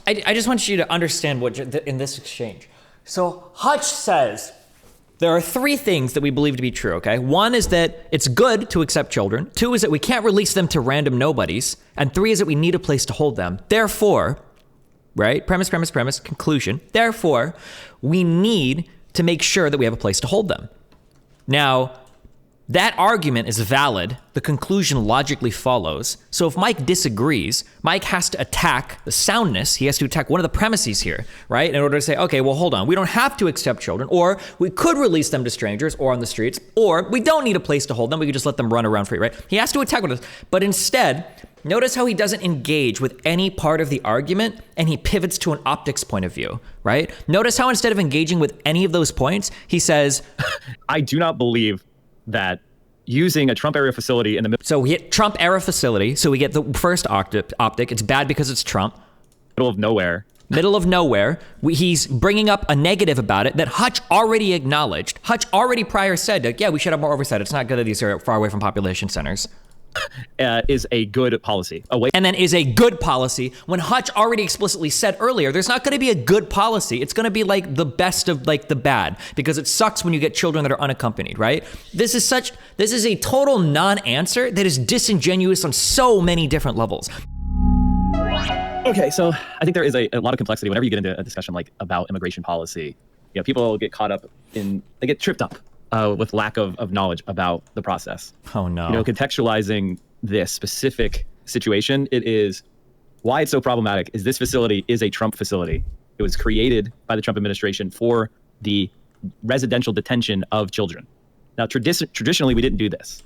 I just want you to understand what in this exchange. So Hutch says there are three things that we believe to be true, okay? One is that it's good to accept children. Two is that we can't release them to random nobodies. And three is that we need a place to hold them. Therefore, right? Premise, conclusion. Therefore, we need to make sure that we have a place to hold them. Now, that argument is valid. The conclusion logically follows. So if Mike disagrees, Mike has to attack the soundness. He has to attack one of the premises here, right? In order to say, okay, well, hold on. We don't have to accept children, or we could release them to strangers or on the streets, or we don't need a place to hold them. We could just let them run around free, right? He has to attack one of those. But instead, notice how he doesn't engage with any part of the argument and he pivots to an optics point of view, right? Notice how instead of engaging with any of those points, he says, I do not believe that using a Trump era facility in the middle. So we hit Trump era facility. So we get the first optic. It's bad because it's Trump. Middle of nowhere. Middle of nowhere. He's bringing up a negative about it that Hutch already acknowledged. Hutch already prior said, like, yeah, we should have more oversight. It's not good that these are far away from population centers. Is a good policy. And then is a good policy when Hutch already explicitly said earlier, there's not going to be a good policy. It's going to be like the best of like the bad, because it sucks when you get children that are unaccompanied, right? This is a total non-answer that is disingenuous on so many different levels. Okay, so I think there is a lot of complexity whenever you get into a discussion like about immigration policy. You know, people get caught up they get tripped up with lack of knowledge about the process. Oh no. You know, contextualizing this specific situation, it is why it's so problematic is this facility is a Trump facility. It was created by the Trump administration for the residential detention of children. Now, traditionally, we didn't do this.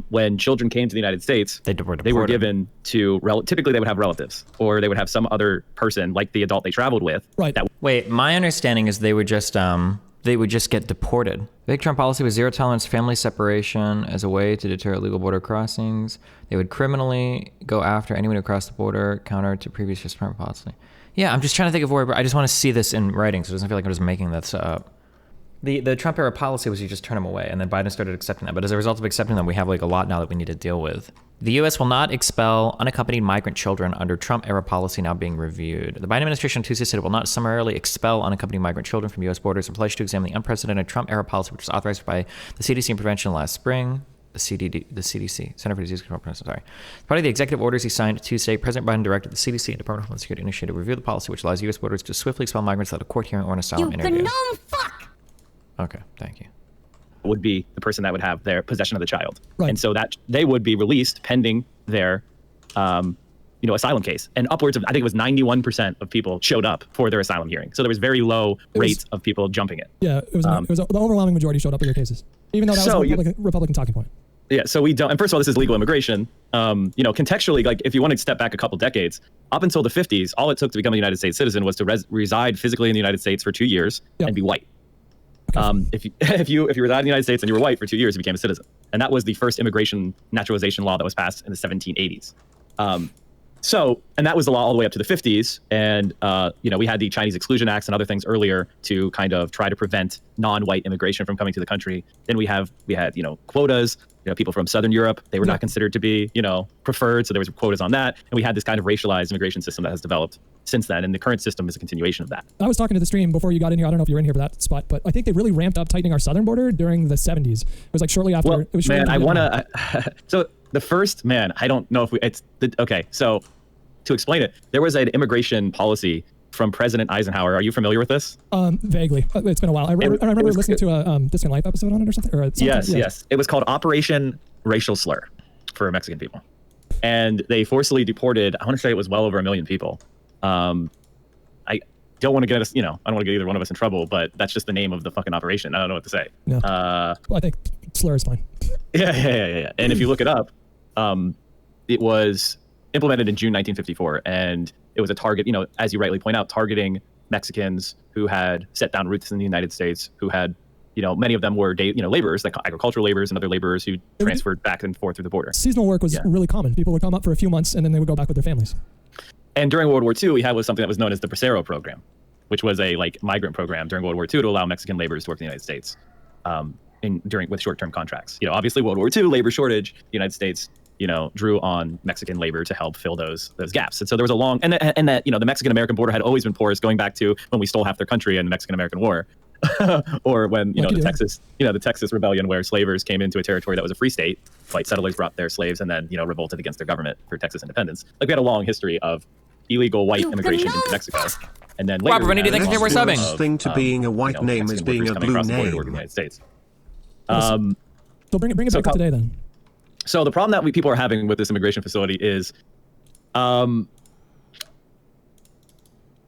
When children came to the United States, they were given to, typically they would have relatives, or they would have some other person like the adult they traveled with. Right. Wait, my understanding is they would just get deported. The big Trump policy was zero tolerance family separation as a way to deter illegal border crossings. They would criminally go after anyone who crossed the border, counter to previous Justice Department policy. Yeah, I'm just trying to think of where, I just want to see this in writing so it doesn't feel like I'm just making this up. The Trump era policy was you just turn them away, and then Biden started accepting that. But as a result of accepting them, we have like a lot now that we need to deal with. The U.S. will not expel unaccompanied migrant children under Trump era policy now being reviewed. The Biden administration on Tuesday said it will not summarily expel unaccompanied migrant children from U.S. borders and pledged to examine the unprecedented Trump era policy, which was authorized by the CDC and Prevention last spring. The CDC, Center for Disease Control Prevention, sorry. Part of the executive orders he signed Tuesday, President Biden directed the CDC and Department of Homeland Security initiated a review of the policy, which allows U.S. borders to swiftly expel migrants without a court hearing or an asylum interview. You gnome fuck! Okay, thank you. Would be the person that would have their possession of the child. Right. And so that they would be released pending their asylum case. And upwards of, I think it was 91% of people showed up for their asylum hearing. So there was very low rates of people jumping it. Yeah, it was the overwhelming majority showed up in their cases, even though that was a Republican talking point. Yeah, so we don't, and first of all, this is legal immigration. Contextually, like if you want to step back a couple decades, up until the 50s, all it took to become a United States citizen was to reside physically in the United States for 2 years and be white. Okay. If you reside in the United States and you were white for 2 years, you became a citizen. And that was the first immigration naturalization law that was passed in the 1780s. And that was the law all the way up to the 50s. And, we had the Chinese Exclusion Acts and other things earlier to kind of try to prevent non-white immigration from coming to the country. Then we had quotas, people from Southern Europe, they were not considered to be, preferred. So there was quotas on that. And we had this kind of racialized immigration system that has developed since then. And the current system is a continuation of that. I was talking to the stream before you got in here. I don't know if you were in here for that spot, but I think they really ramped up tightening our southern border during the 70s. It was like shortly after. Well, it was man, I want to, so the first, man, I don't know if okay. So to explain it, there was an immigration policy from President Eisenhower. Are you familiar with this? Vaguely. It's been a while. I remember listening to a Distant Life episode on it or something. Yes. It was called Operation Racial Slur for Mexican people. And they forcibly deported, I want to say it was well over 1 million people. I don't want to get us, I don't want to get either one of us in trouble, but that's just the name of the fucking operation. I don't know what to say. No. Well, I think slur is fine. Yeah. And if you look it up, it was implemented in June 1954, and it was a target, as you rightly point out, targeting Mexicans who had set down roots in the United States, who had, many of them were, laborers, like agricultural laborers and other laborers who transferred back and forth through the border. Seasonal work was really common. People would come up for a few months and then they would go back with their families. And during World War II, we had something that was known as the Bracero program, which was a migrant program during World War II to allow Mexican laborers to work in the United States with short-term contracts. Obviously World War II, labor shortage, the United States drew on Mexican labor to help fill those gaps. And so there was a long, and that the Mexican-American border had always been porous, going back to when we stole half their country in the Mexican-American War, or when the Texas Rebellion, where slavers came into a territory that was a free state, white settlers brought their slaves and then revolted against their government for Texas independence. Like, we had a long history of illegal white immigration into Mexico, and then later, Robert, Vinny, thank you for subbing. Thing to being a white name is being a blue name. The United States. So bring it back to today then. So the problem that people are having with this immigration facility is,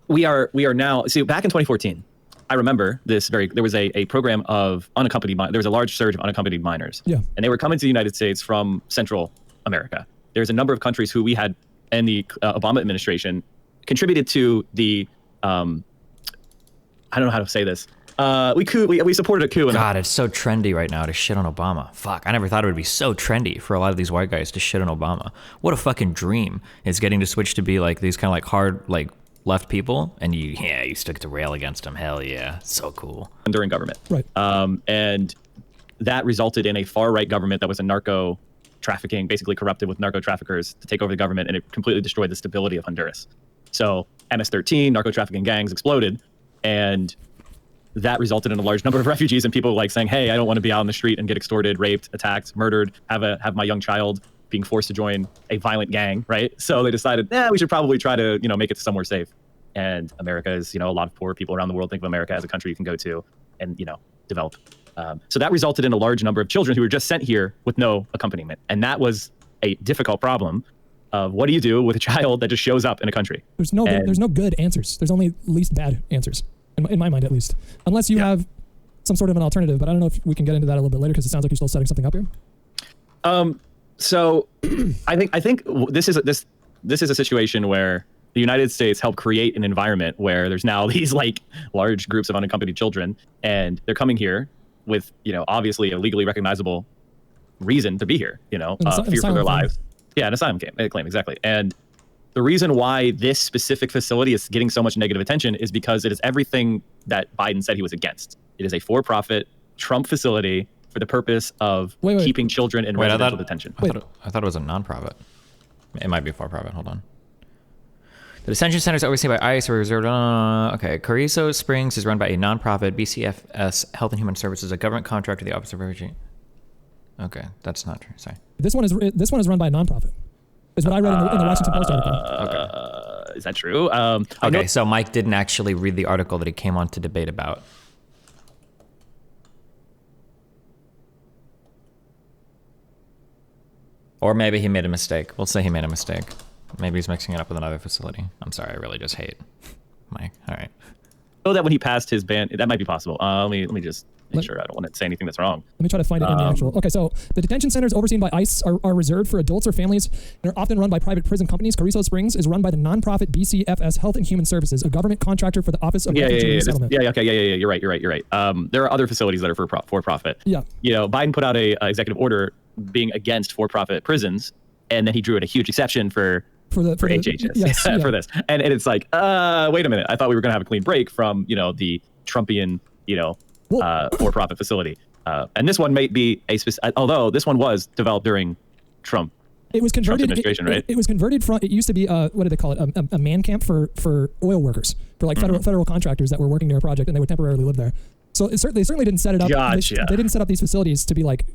we are now. See, back in 2014, I remember this there was a program of unaccompanied. There was a large surge of unaccompanied minors. Yeah. And they were coming to the United States from Central America. There's a number of countries who we had, and the Obama administration contributed to the. I don't know how to say this. We supported a coup. God, it's so trendy right now to shit on Obama. Fuck, I never thought it would be so trendy for a lot of these white guys to shit on Obama. What a fucking dream is getting to switch to be like these kind of like hard like left people, and you stick to rail against them. Hell yeah, so cool. During government, right? And that resulted in a far right government that was a narco trafficking, basically corrupted with narco traffickers to take over the government, and it completely destroyed the stability of Honduras. So MS-13 narco trafficking gangs exploded, and that resulted in a large number of refugees and people like saying, hey, I don't want to be out on the street and get extorted, raped, attacked, murdered, have my young child being forced to join a violent gang, right? So they decided, we should probably try to, make it somewhere safe. And America is, a lot of poor people around the world think of America as a country you can go to and, develop. So that resulted in a large number of children who were just sent here with no accompaniment. And that was a difficult problem of what do you do with a child that just shows up in a country? There's no good answers. There's only least bad answers. In my mind, at least, unless you have some sort of an alternative. But I don't know if we can get into that a little bit later because it sounds like you're still setting something up here. So I think this is a situation where the United States helped create an environment where there's now these like large groups of unaccompanied children, and they're coming here with obviously a legally recognizable reason to be here. Fear for their lives. Yeah, an asylum claim, exactly. And the reason why this specific facility is getting so much negative attention is because it is everything that Biden said he was against. It is a for-profit Trump facility for the purpose of keeping children in residential detention. I thought it was a nonprofit. It might be for-profit. Hold on. The detention centers overseen by ICE are reserved. Okay, Carrizo Springs is run by a nonprofit, BCFS Health and Human Services, a government contractor of the Office of Refugee. Okay, that's not true. Sorry. This one is run by a nonprofit. Is what I read in the Washington Post article. Okay. Is that true? Okay, so Mike didn't actually read the article that he came on to debate about. Or maybe he made a mistake. We'll say he made a mistake. Maybe he's mixing it up with another facility. I'm sorry, I really just hate Mike. All right. I know that when he passed his ban, that might be possible. Let me just make sure I don't want to say anything that's wrong. Let me try to find it in the actual. Okay, so the detention centers overseen by ICE are reserved for adults or families and are often run by private prison companies. Carrizo Springs is run by the nonprofit BCFS Health and Human Services, a government contractor for the Office of Refugee Resettlement. You're right. There are other facilities that are for profit. Yeah. Biden put out a executive order being against for-profit prisons, and then he drew in a huge exception for HHS, yes, yeah. for this. And it's like, wait a minute. I thought we were going to have a clean break from, the Trumpian, for-profit facility. And this one may be although this one was developed during Trump. It was converted. Administration, right? It was converted from. It used to be what do they call it? A man camp for oil workers, for like federal contractors that were working near a project and they would temporarily live there. So they certainly didn't set it up. Gotcha. They didn't set up these facilities to be like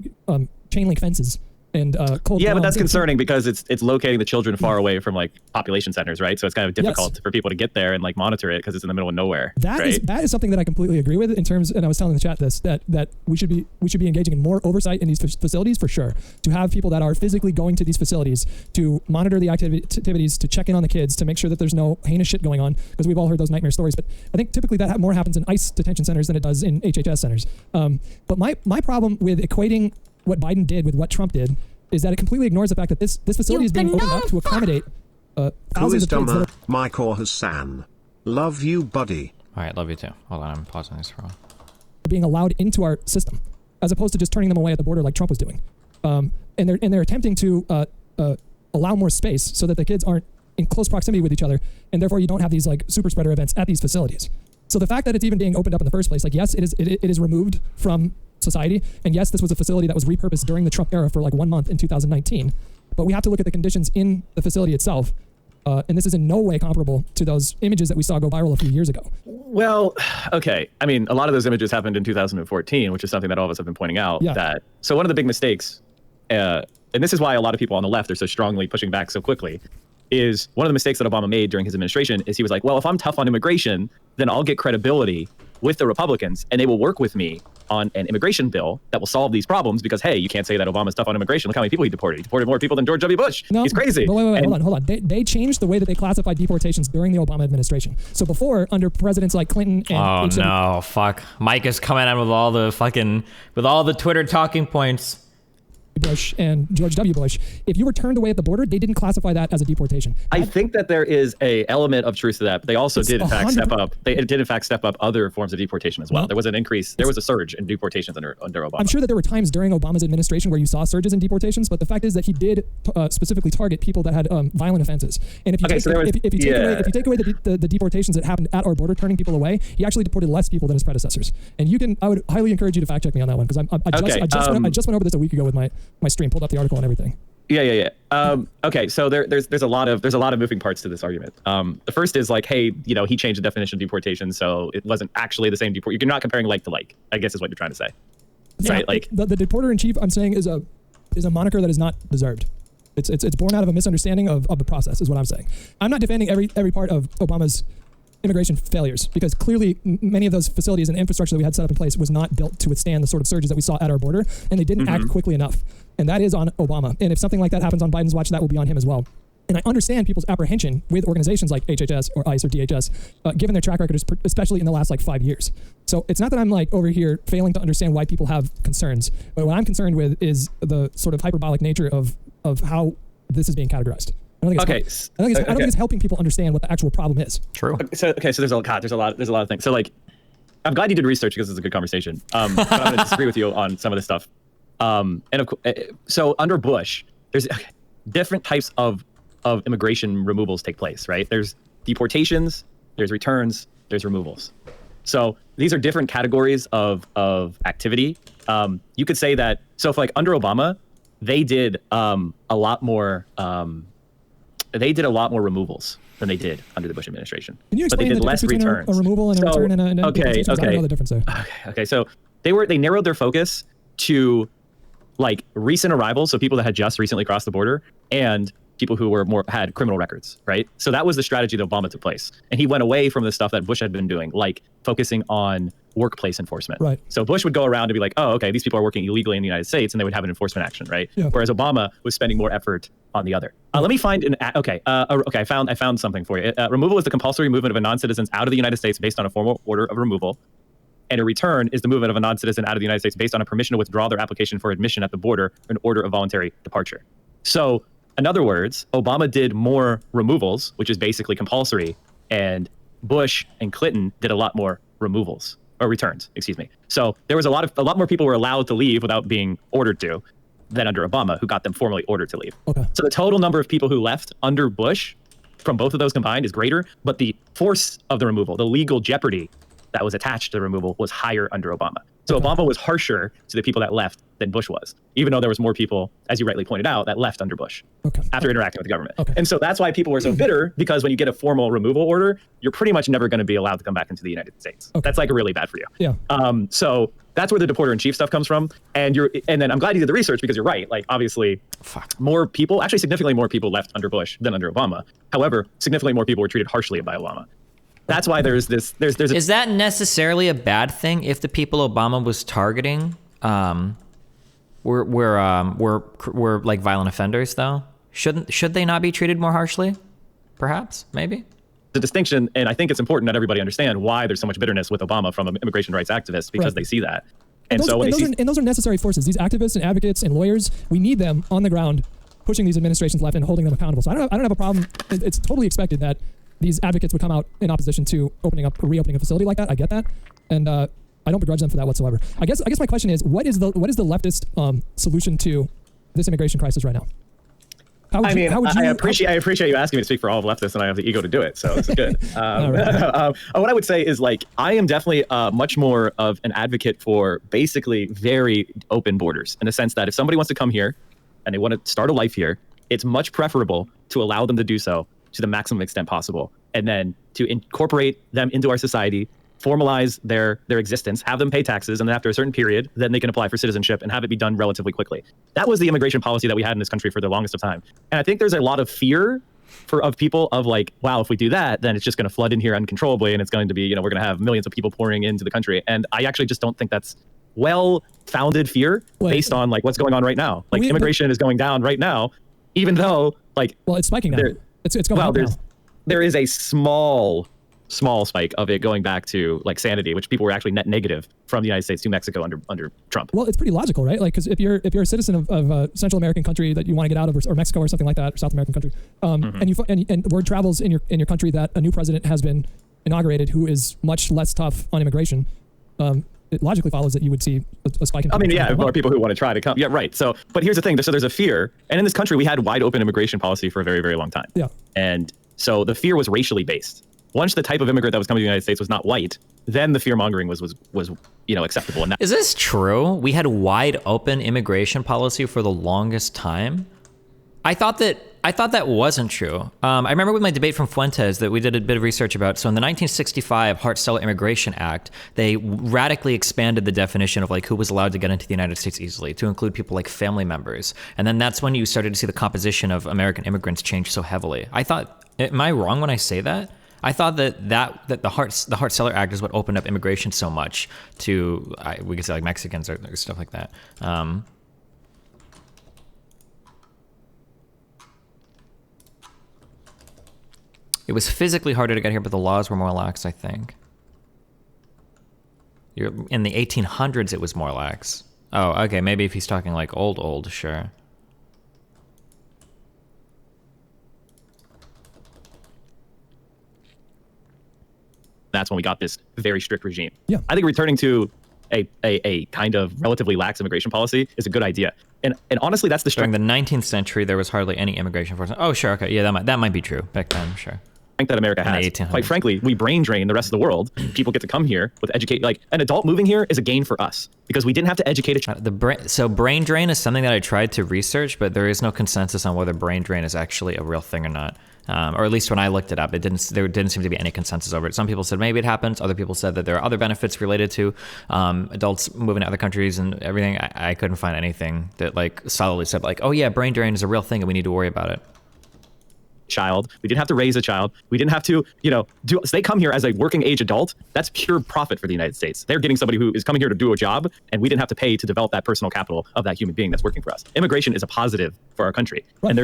chain link fences and cold. Yeah, but that's concerning because it's locating the children far away from like population centers, right? So it's kind of difficult for people to get there and like monitor it because it's in the middle of nowhere. That is something that I completely agree with in terms. And I was telling the chat this that we should be engaging in more oversight in these facilities for sure. To have people that are physically going to these facilities to monitor the activities, to check in on the kids, to make sure that there's no heinous shit going on, because we've all heard those nightmare stories. But I think typically that more happens in ICE detention centers than it does in HHS centers. But my problem with equating what Biden did with what Trump did is that it completely ignores the fact that this facility is being opened up to accommodate thousands of kids that are... Mike or Hassan. Love you, buddy. All right, love you too. Hold on, I'm pausing this for a while. Being allowed into our system, as opposed to just turning them away at the border like Trump was doing. And they're attempting to allow more space so that the kids aren't in close proximity with each other, and therefore you don't have these like super spreader events at these facilities. So the fact that it's even being opened up in the first place, like yes, it is removed from society, and yes, this was a facility that was repurposed during the Trump era for like 1 month in 2019. but we have to look at the conditions in the facility itself. And this is in no way comparable to those images that we saw go viral a few years ago. Well, okay. I mean, a lot of those images happened in 2014, which is something that all of us have been pointing out. Yeah. So one of the big mistakes, and this is why a lot of people on the left are so strongly pushing back so quickly, is one of the mistakes that Obama made during his administration is he was like, well, if I'm tough on immigration, then I'll get credibility with the Republicans and they will work with me on an immigration bill that will solve these problems because, hey, you can't say that Obama's tough on immigration. Look how many people he deported. He deported more people than George W. Bush. No, he's crazy. But wait, hold on. They changed the way that they classified deportations during the Obama administration. So before, under presidents like Clinton and no, fuck. Mike is coming out with all the Twitter talking points. Bush and George W. Bush, if you were turned away at the border, they didn't classify that as a deportation. I think that there is a element of truth to that, but they also did in fact step up. They did in fact step up other forms of deportation as well. There was an increase. There was a surge in deportations under Obama. I'm sure that there were times during Obama's administration where you saw surges in deportations, but the fact is that he did specifically target people that had violent offenses. And if you take away the deportations that happened at our border, turning people away, he actually deported less people than his predecessors. And I would highly encourage you to fact check me on that one because I just went over this a week ago with my stream, pulled up the article and everything. Yeah. Okay, so there's a lot of moving parts to this argument. The first is like, hey, he changed the definition of deportation, so it wasn't actually the same You're not comparing like to like, I guess is what you're trying to say. Yeah, right? Like the deporter in chief, I'm saying is a moniker that is not deserved. It's born out of a misunderstanding of the process, is what I'm saying. I'm not defending every part of Obama's immigration failures because clearly many of those facilities and infrastructure that we had set up in place was not built to withstand the sort of surges that we saw at our border, and they didn't act quickly enough. And that is on Obama. And if something like that happens on Biden's watch, that will be on him as well. And I understand people's apprehension with organizations like HHS or ICE or DHS, given their track record, especially in the last 5 years. So it's not that I'm over here failing to understand why people have concerns, but what I'm concerned with is the sort of hyperbolic nature of how this is being categorized. I don't think it's helping people understand what the actual problem is. True. So there's a lot of things. So I'm glad you did research because it's a good conversation. But I'm going to disagree with you on some of this stuff. So under Bush, there's different types of immigration removals take place, right? There's deportations, there's returns, there's removals. So these are different categories of activity. You could say that. So if under Obama, they did a lot more. They did a lot more removals than they did under the Bush administration. Can you explain the difference between a removal and a return and a deportation? I don't know the difference there. Okay. So they narrowed their focus to recent arrivals, so people that had just recently crossed the border, and people who had criminal records, right? So that was the strategy that Obama took place, and he went away from the stuff that Bush had been doing, like focusing on workplace enforcement. Right. So Bush would go around and be like, oh, okay, these people are working illegally in the United States, and they would have an enforcement action, right? Yeah. Whereas Obama was spending more effort on the other. Let me find I found something for you. Removal is the compulsory movement of a non-citizen out of the United States based on a formal order of removal. And a return is the movement of a non-citizen out of the United States based on a permission to withdraw their application for admission at the border, an order of voluntary departure. So, in other words, Obama did more removals, which is basically compulsory, and Bush and Clinton did a lot more removals or returns. Excuse me. So there was a lot more people were allowed to leave without being ordered to than under Obama, who got them formally ordered to leave. Okay. So the total number of people who left under Bush, from both of those combined, is greater, but the force of the removal, the legal jeopardy that was attached to the removal, was higher under Obama. So Obama was harsher to the people that left than Bush was, even though there was more people, as you rightly pointed out, that left under Bush after interacting with the government. Okay. And so that's why people were so bitter, because when you get a formal removal order, you're pretty much never going to be allowed to come back into the United States. Okay. That's really bad for you. Yeah. So that's where the deporter-in-chief stuff comes from. And then I'm glad you did the research, because you're right. Obviously, more people, actually significantly more people left under Bush than under Obama. However, significantly more people were treated harshly by Obama. That's why there's Is that necessarily a bad thing if the people Obama was targeting were like violent offenders though? Should they not be treated more harshly? Perhaps, maybe. The distinction, and I think it's important that everybody understand why there's so much bitterness with Obama from immigration rights activists, because they see that. And those are necessary forces. These activists and advocates and lawyers, we need them on the ground, pushing these administrations left and holding them accountable. So I don't have a problem. It's totally expected that these advocates would come out in opposition to reopening a facility like that. I get that, and I don't begrudge them for that whatsoever. I guess my question is, what is the leftist solution to this immigration crisis right now? I appreciate you asking me to speak for all of leftists, and I have the ego to do it, so this is good. What I would say is, I am definitely much more of an advocate for basically very open borders, in the sense that if somebody wants to come here and they want to start a life here, it's much preferable to allow them to do so to the maximum extent possible, and then to incorporate them into our society, formalize their existence, have them pay taxes, and then after a certain period, then they can apply for citizenship and have it be done relatively quickly. That was the immigration policy that we had in this country for the longest of time. And I think there's a lot of fear of people of like, wow, if we do that, then it's just going to flood in here uncontrollably, and it's going to be, we're going to have millions of people pouring into the country. And I actually just don't think that's well-founded fear based on like what's going on right now. Like immigration is going down right now, even though like, well, it's spiking now. It's going up now. There is a small spike of it going back to like sanity, which people were actually net negative from the United States to Mexico under Trump. Well, it's pretty logical, right? Like, because if you're a citizen of a Central American country that you want to get out of, or Mexico or something like that, or South American country, and word travels in your country that a new president has been inaugurated who is much less tough on immigration, it logically follows that you would see a spike in. I mean, yeah, more people who want to try to come. Yeah, right. So, but here's the thing. So there's a fear, and in this country we had wide open immigration policy for a very, very long time. Yeah. And so the fear was racially based. Once the type of immigrant that was coming to the United States was not white, then the fear mongering was acceptable. And is this true? We had wide open immigration policy for the longest time. I thought that wasn't true. I remember with my debate from Fuentes that we did a bit of research about. So in the 1965 Hart-Celler Immigration Act, they radically expanded the definition of like who was allowed to get into the United States easily to include people like family members. And then that's when you started to see the composition of American immigrants change so heavily. I thought, am I wrong when I say that? I thought that the Hart-Celler Act is what opened up immigration so much to, we could say like Mexicans or stuff like that. It was physically harder to get here, but the laws were more lax, I think. In the 1800s, it was more lax. Oh, okay, maybe if he's talking like old, sure. That's when we got this very strict regime. Yeah. I think returning to a kind of relatively lax immigration policy is a good idea. And honestly, that's the strength. During the 19th century, there was hardly any immigration force. Oh, sure, okay, yeah, that might be true back then, sure. That America has. Quite frankly, we brain drain the rest of the world. People get to come here with like an adult moving here is a gain for us because we didn't have to educate a child. So brain drain is something that I tried to research, but there is no consensus on whether brain drain is actually a real thing or not. Or at least when I looked it up, there didn't seem to be any consensus over it. Some people said maybe it happens. Other people said that there are other benefits related to adults moving to other countries and everything. I couldn't find anything that like solidly said like, oh yeah, brain drain is a real thing and we need to worry about it. Child. We didn't have to raise a child. We didn't have to, so they come here as a working age adult. That's pure profit for the United States. They're getting somebody who is coming here to do a job, and we didn't have to pay to develop that personal capital of that human being that's working for us. Immigration is a positive for our country. Right.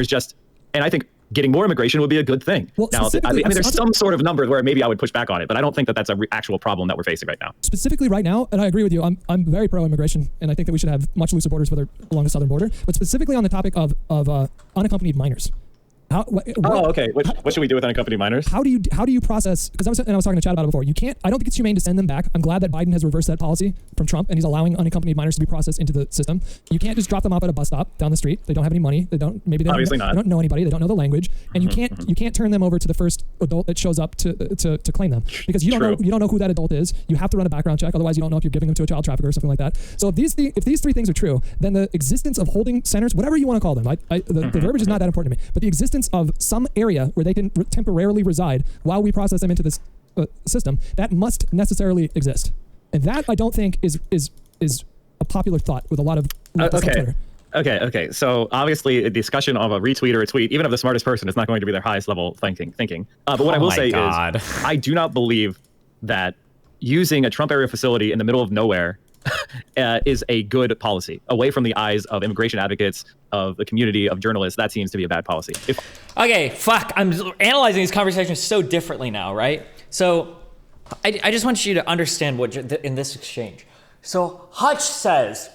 And I think getting more immigration would be a good thing. Well, now, I mean, there's some sort of number where maybe I would push back on it, but I don't think that that's an actual problem that we're facing right now. Specifically right now, and I agree with you, I'm very pro-immigration, and I think that we should have much looser borders along the southern border, but specifically on the topic of unaccompanied minors. Okay. What should we do with unaccompanied minors? How do you process? Because I was talking to Chad about it before. You can't. I don't think it's humane to send them back. I'm glad that Biden has reversed that policy from Trump, and he's allowing unaccompanied minors to be processed into the system. You can't just drop them off at a bus stop down the street. They don't have any money. They don't know anybody. They don't know the language, and you can't turn them over to the first adult that shows up to claim them because you don't know who that adult is. You have to run a background check. Otherwise, you don't know if you're giving them to a child trafficker or something like that. So if these three things are true, then the existence of holding centers, whatever you want to call them, the verbiage is not that important to me, but the existence of some area where they can temporarily reside while we process them into this system, that must necessarily exist. And that I don't think is a popular thought with a lot of leftists on Twitter. Okay. So obviously a discussion of a retweet or a tweet, even of the smartest person, is not going to be their highest level thinking. But what I will say is I do not believe that using a Trump area facility in the middle of nowhere is a good policy away from the eyes of immigration advocates, of the community, of journalists. That seems to be a bad policy. Okay, fuck. I'm analyzing these conversations so differently now, right? So I just want you to understand what in this exchange. So Hutch says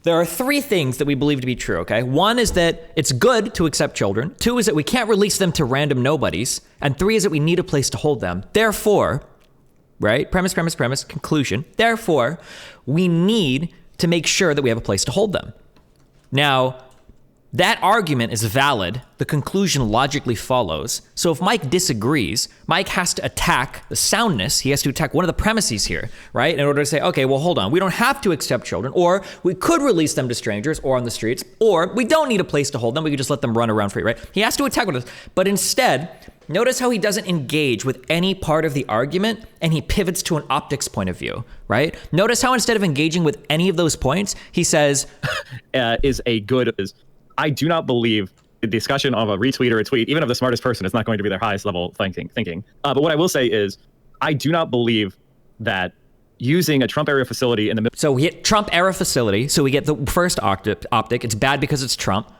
there are three things that we believe to be true, okay? One is that it's good to accept children. Two is that we can't release them to random nobodies. And three is that we need a place to hold them. Therefore, right? Premise, conclusion. Therefore, we need to make sure that we have a place to hold them. Now, That argument is valid. The conclusion logically follows. So if Mike disagrees, Mike has to attack the soundness. He has to attack one of the premises here, right? In order to say, okay, well, hold on. We don't have to accept children, or we could release them to strangers or on the streets, or we don't need a place to hold them. We could just let them run around free, right? He has to attack with us. But instead, notice how he doesn't engage with any part of the argument and he pivots to an optics point of view, right? Notice how instead of engaging with any of those points, he says, I do not believe the discussion of a retweet or a tweet, even of the smartest person, is not going to be their highest level thinking. But what I will say is, I do not believe that using a Trump era facility in the So we hit Trump era facility. So we get the first optic. It's bad because it's Trump.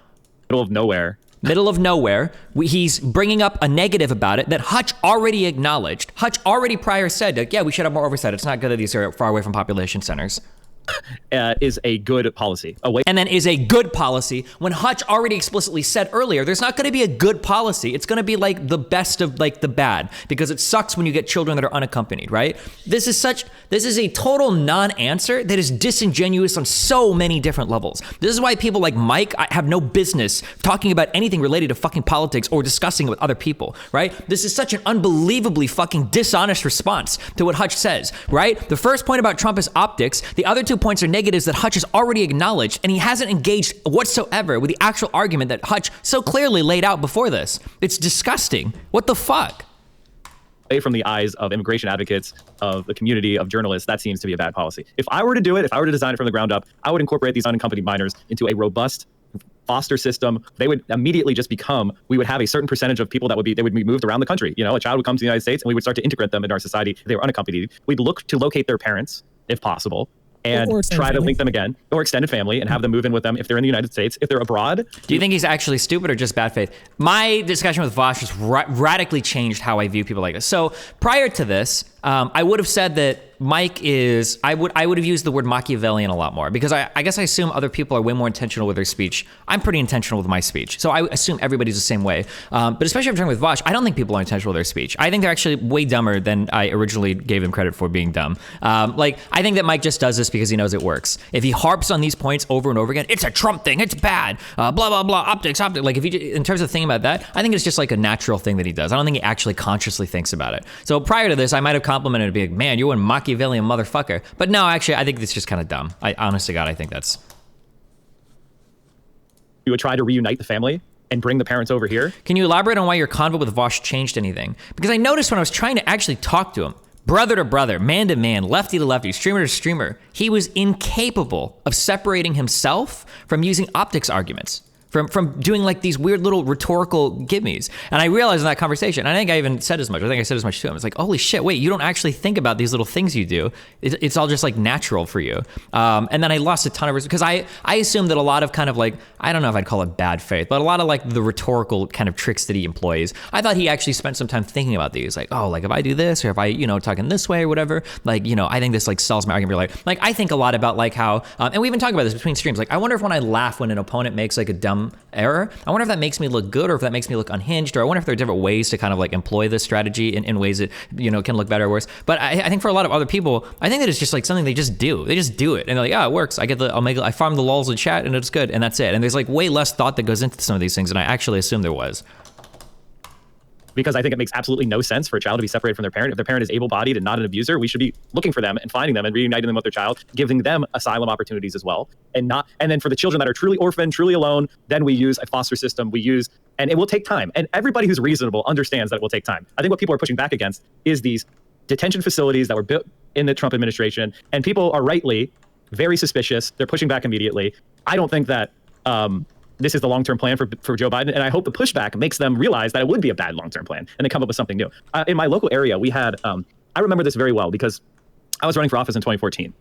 middle of nowhere. Middle of nowhere. He's bringing up a negative about it that Hutch already acknowledged. Hutch already prior said, like, yeah, we should have more oversight. It's not good that these are far away from population centers. Is a good policy. And then is a good policy when Hutch already explicitly said earlier, there's not going to be a good policy. It's going to be like the best of like the bad, because it sucks when you get children that are unaccompanied, right? This is a total non-answer that is disingenuous on so many different levels. This is why people like Mike have no business talking about anything related to fucking politics or discussing it with other people, right? This is such an unbelievably fucking dishonest response to what Hutch says, right? The first point about Trump is optics. The other two points are negatives that Hutch has already acknowledged, and he hasn't engaged whatsoever with the actual argument that Hutch so clearly laid out before this. It's disgusting. What the fuck? Away from the eyes of immigration advocates, of the community, of journalists, that seems to be a bad policy. If I were to do it, if I were to design it from the ground up, I would incorporate these unaccompanied minors into a robust foster system. They would immediately just we would have a certain percentage of people they would be moved around the country. You know, a child would come to the United States and we would start to integrate them in our society if they were unaccompanied. We'd look to locate their parents, if possible, and try to link them again, or extended family, and have them move in with them if they're in the United States. If they're abroad. Do you think he's actually stupid or just bad faith? My discussion with Vosh has radically changed how I view people like this. So prior to this, I would have said that Mike is, I would have used the word Machiavellian a lot more, because I guess I assume other people are way more intentional with their speech. I'm pretty intentional with my speech. So I assume everybody's the same way. But especially if I'm talking with Vosh, I don't think people are intentional with their speech. I think they're actually way dumber than I originally gave them credit for being dumb. I think that Mike just does this because he knows it works. If he harps on these points over and over again, it's a Trump thing, it's bad, blah, blah, blah, optics. Like, if you, in terms of thinking about that, I think it's just like a natural thing that he does. I don't think he actually consciously thinks about it. So prior to this, I might have complimented and be like, man, you're one Machiavellian motherfucker. But no, actually, I think it's just kind of dumb. Honest to God, I think that's... You would try to reunite the family and bring the parents over here. Can you elaborate on why your convo with Vosh changed anything? Because I noticed when I was trying to actually talk to him, brother to brother, man to man, lefty to lefty, streamer to streamer, he was incapable of separating himself from using optics arguments. From doing like these weird little rhetorical gimmies. And I realized in that conversation, I think I even said as much. I think I said as much to him. It's like, holy shit, wait, you don't actually think about these little things you do. It's all just like natural for you. And then I lost a ton of, because I assumed that a lot of kind of like, I don't know if I'd call it bad faith, but a lot of like the rhetorical kind of tricks that he employs, I thought he actually spent some time thinking about these. Like, oh, like if I do this, or if I, talk in this way or whatever, like, I think this like sells my argument. Like I think a lot about like how, and we even talk about this between streams. Like, I wonder if when I laugh when an opponent makes like a dumb error, I wonder if that makes me look good, or if that makes me look unhinged, or I wonder if there are different ways to kind of like employ this strategy in ways that, can look better or worse. But I think for a lot of other people, I think that it's just like something they just do. They just do it. And they're like, oh, it works. I farm the lulz in chat and it's good. And that's it. And there's like way less thought that goes into some of these things than I actually assumed there was. Because I think it makes absolutely no sense for a child to be separated from their parent. If their parent is able-bodied and not an abuser, we should be looking for them and finding them and reuniting them with their child, giving them asylum opportunities as well. And then for the children that are truly orphaned, truly alone, then we use a foster system. And it will take time. And everybody who's reasonable understands that it will take time. I think what people are pushing back against is these detention facilities that were built in the Trump administration. And people are rightly very suspicious. They're pushing back immediately. I don't think that this is the long-term plan for Joe Biden. And I hope the pushback makes them realize that it would be a bad long-term plan and they come up with something new. In my local area, we had, I remember this very well because I was running for office in 2014.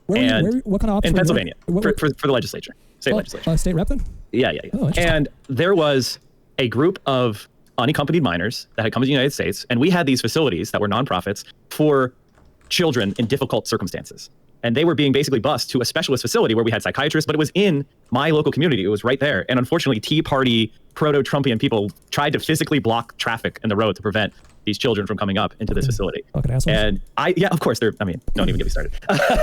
What kind of office? In Pennsylvania, for the legislature, state legislature. State rep then? Yeah. Oh, and there was a group of unaccompanied minors that had come to the United States, and we had these facilities that were nonprofits for children in difficult circumstances. And they were being basically bused to a specialist facility where we had psychiatrists, but it was in my local community. It was right there. And unfortunately, Tea Party, proto-Trumpian people tried to physically block traffic in the road to prevent these children from coming up into this facility. Fucking assholes. And of course, don't even get me started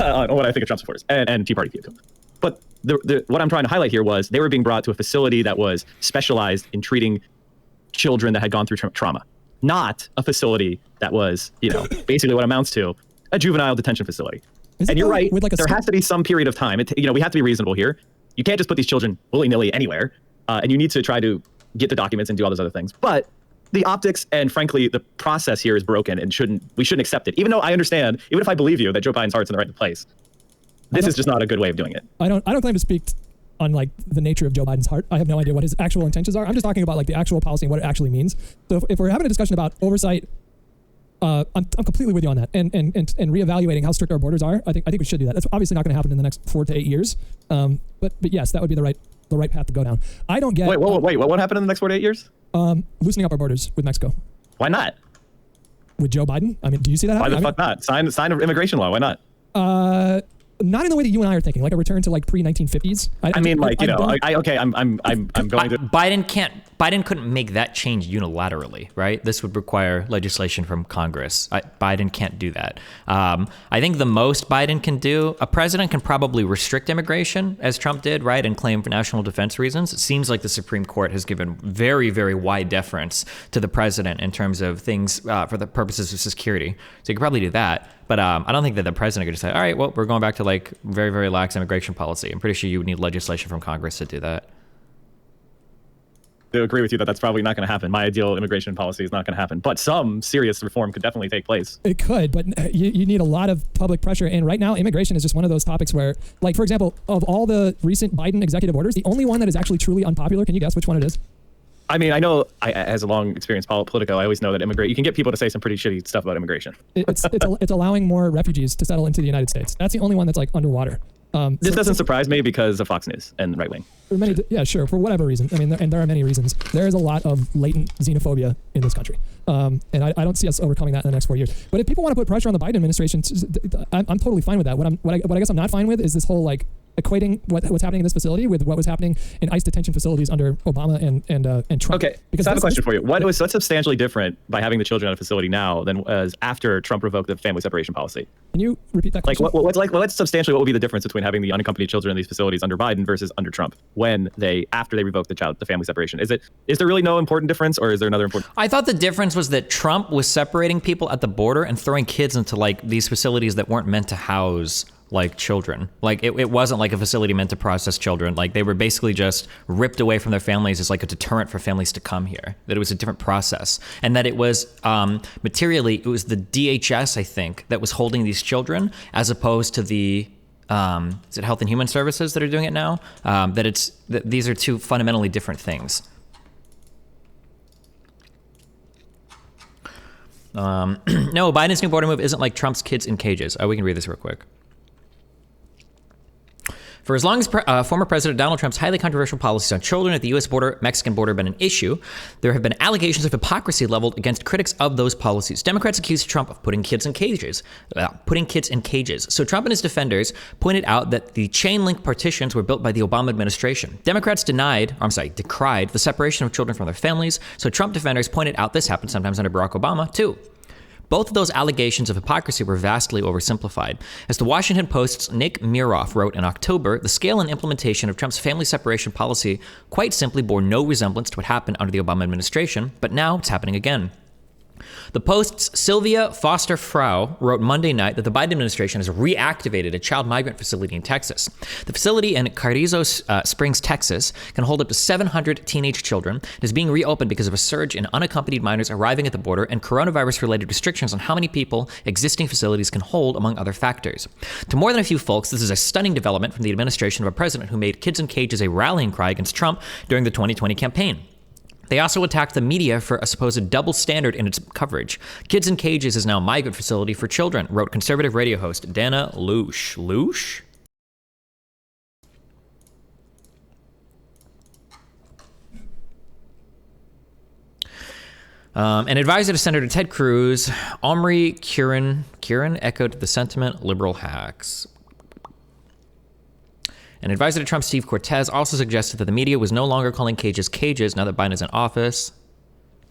on what I think of Trump supporters and Tea Party people. But what I'm trying to highlight here was they were being brought to a facility that was specialized in treating children that had gone through trauma, not a facility that was, basically what amounts to a juvenile detention facility. And you're right, there has to be some period of time. We have to be reasonable here. You can't just put these children willy-nilly anywhere, and you need to try to get the documents and do all those other things. But the optics and, frankly, the process here is broken, and we shouldn't accept it. Even though I understand, even if I believe you that Joe Biden's heart's in the right place, this is just not a good way of doing it. I don't claim to speak on like the nature of Joe Biden's heart. I have no idea what his actual intentions are. I'm just talking about like the actual policy and what it actually means. So if we're having a discussion about oversight, I'm completely with you on that. And reevaluating how strict our borders are. I think we should do that. That's obviously not going to happen in the next 4 to 8 years. But yes, that would be the right path to go down. I don't get. Wait, what happened in the next 4 to 8 years? Loosening up our borders with Mexico. Why not? With Joe Biden? I mean, do you see that happening? Why the fuck not? Sign an immigration law. Why not? Not in the way that you and I are thinking, like a return to like pre-1950s. I'm going to. Biden couldn't make that change unilaterally, right? This would require legislation from Congress. Biden can't do that. I think the most Biden can do, a president can probably restrict immigration, as Trump did, right, and claim for national defense reasons. It seems like the Supreme Court has given very, very wide deference to the president in terms of things for the purposes of security. So you could probably do that. But I don't think that the president could just say, all right, well, we're going back to like very, very lax immigration policy. I'm pretty sure you would need legislation from Congress to do that. I agree with you that that's probably not going to happen. My ideal immigration policy is not going to happen, but some serious reform could definitely take place. It could, but you need a lot of public pressure. And right now, immigration is just one of those topics where, like, for example, of all the recent Biden executive orders, the only one that is actually truly unpopular, can you guess which one it is? I mean, I know, as a long experience Politico, I always know that you can get people to say some pretty shitty stuff about immigration. It's allowing more refugees to settle into the United States. That's the only one that's like underwater. This doesn't surprise me because of Fox News and right wing. Yeah, sure, for whatever reason. I mean, and there are many reasons. There is a lot of latent xenophobia in this country, and I don't see us overcoming that in the next 4 years. But if people want to put pressure on the Biden administration, I'm totally fine with that. What I guess I'm not fine with is this whole like equating what's happening in this facility with what was happening in ICE detention facilities under Obama and Trump. Okay, because I have a question for you. What's substantially different by having the children at a facility now than was after Trump revoked the family separation policy? Can you repeat that question? What's substantially, what would be the difference between having the unaccompanied children in these facilities under Biden versus under Trump after they revoked the family separation? Is there really no important difference, or is there another important? I thought the difference was that Trump was separating people at the border and throwing kids into like these facilities that weren't meant to house like children. Like it wasn't like a facility meant to process children. Like they were basically just ripped away from their families as like a deterrent for families to come here. That it was a different process, and that it was materially, it was the DHS, I think, that was holding these children as opposed to the is it Health and Human Services that are doing it now? That these are two fundamentally different things. No, Biden's new border move isn't like Trump's kids in cages. We can read this real quick. For as long as former President Donald Trump's highly controversial policies on children at the U.S. Mexican border have been an issue, there have been allegations of hypocrisy leveled against critics of those policies. Democrats accused Trump of putting kids in cages. So Trump and his defenders pointed out that the chain link partitions were built by the Obama administration. Democrats decried the separation of children from their families. So Trump defenders pointed out this happened sometimes under Barack Obama, too. Both of those allegations of hypocrisy were vastly oversimplified. As the Washington Post's Nick Miroff wrote in October, the scale and implementation of Trump's family separation policy quite simply bore no resemblance to what happened under the Obama administration, but now it's happening again. The Post's Sylvia Foster Frau wrote Monday night that the Biden administration has reactivated a child migrant facility in Texas. The facility in Carrizo Springs, Texas, can hold up to 700 teenage children. It is being reopened because of a surge in unaccompanied minors arriving at the border and coronavirus-related restrictions on how many people existing facilities can hold, among other factors. To more than a few folks, this is a stunning development from the administration of a president who made kids in cages a rallying cry against Trump during the 2020 campaign. They also attacked the media for a supposed double standard in its coverage. Kids in Cages is now a migrant facility for children, wrote conservative radio host Dana Loesch. Loesch? An advisor to Senator Ted Cruz, Omri Kieran echoed the sentiment, liberal hacks. An advisor to Trump, Steve Cortez, also suggested that the media was no longer calling cages cages now that Biden is in office.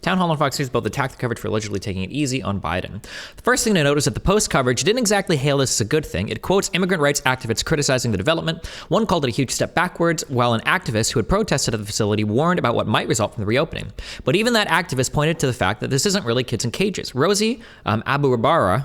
Town Hall and Fox News both attacked the coverage for allegedly taking it easy on Biden. The first thing to note is that the Post coverage didn't exactly hail this as a good thing. It quotes immigrant rights activists criticizing the development. One called it a huge step backwards, while an activist who had protested at the facility warned about what might result from the reopening. But even that activist pointed to the fact that this isn't really kids in cages. Rosie Abu-Rabara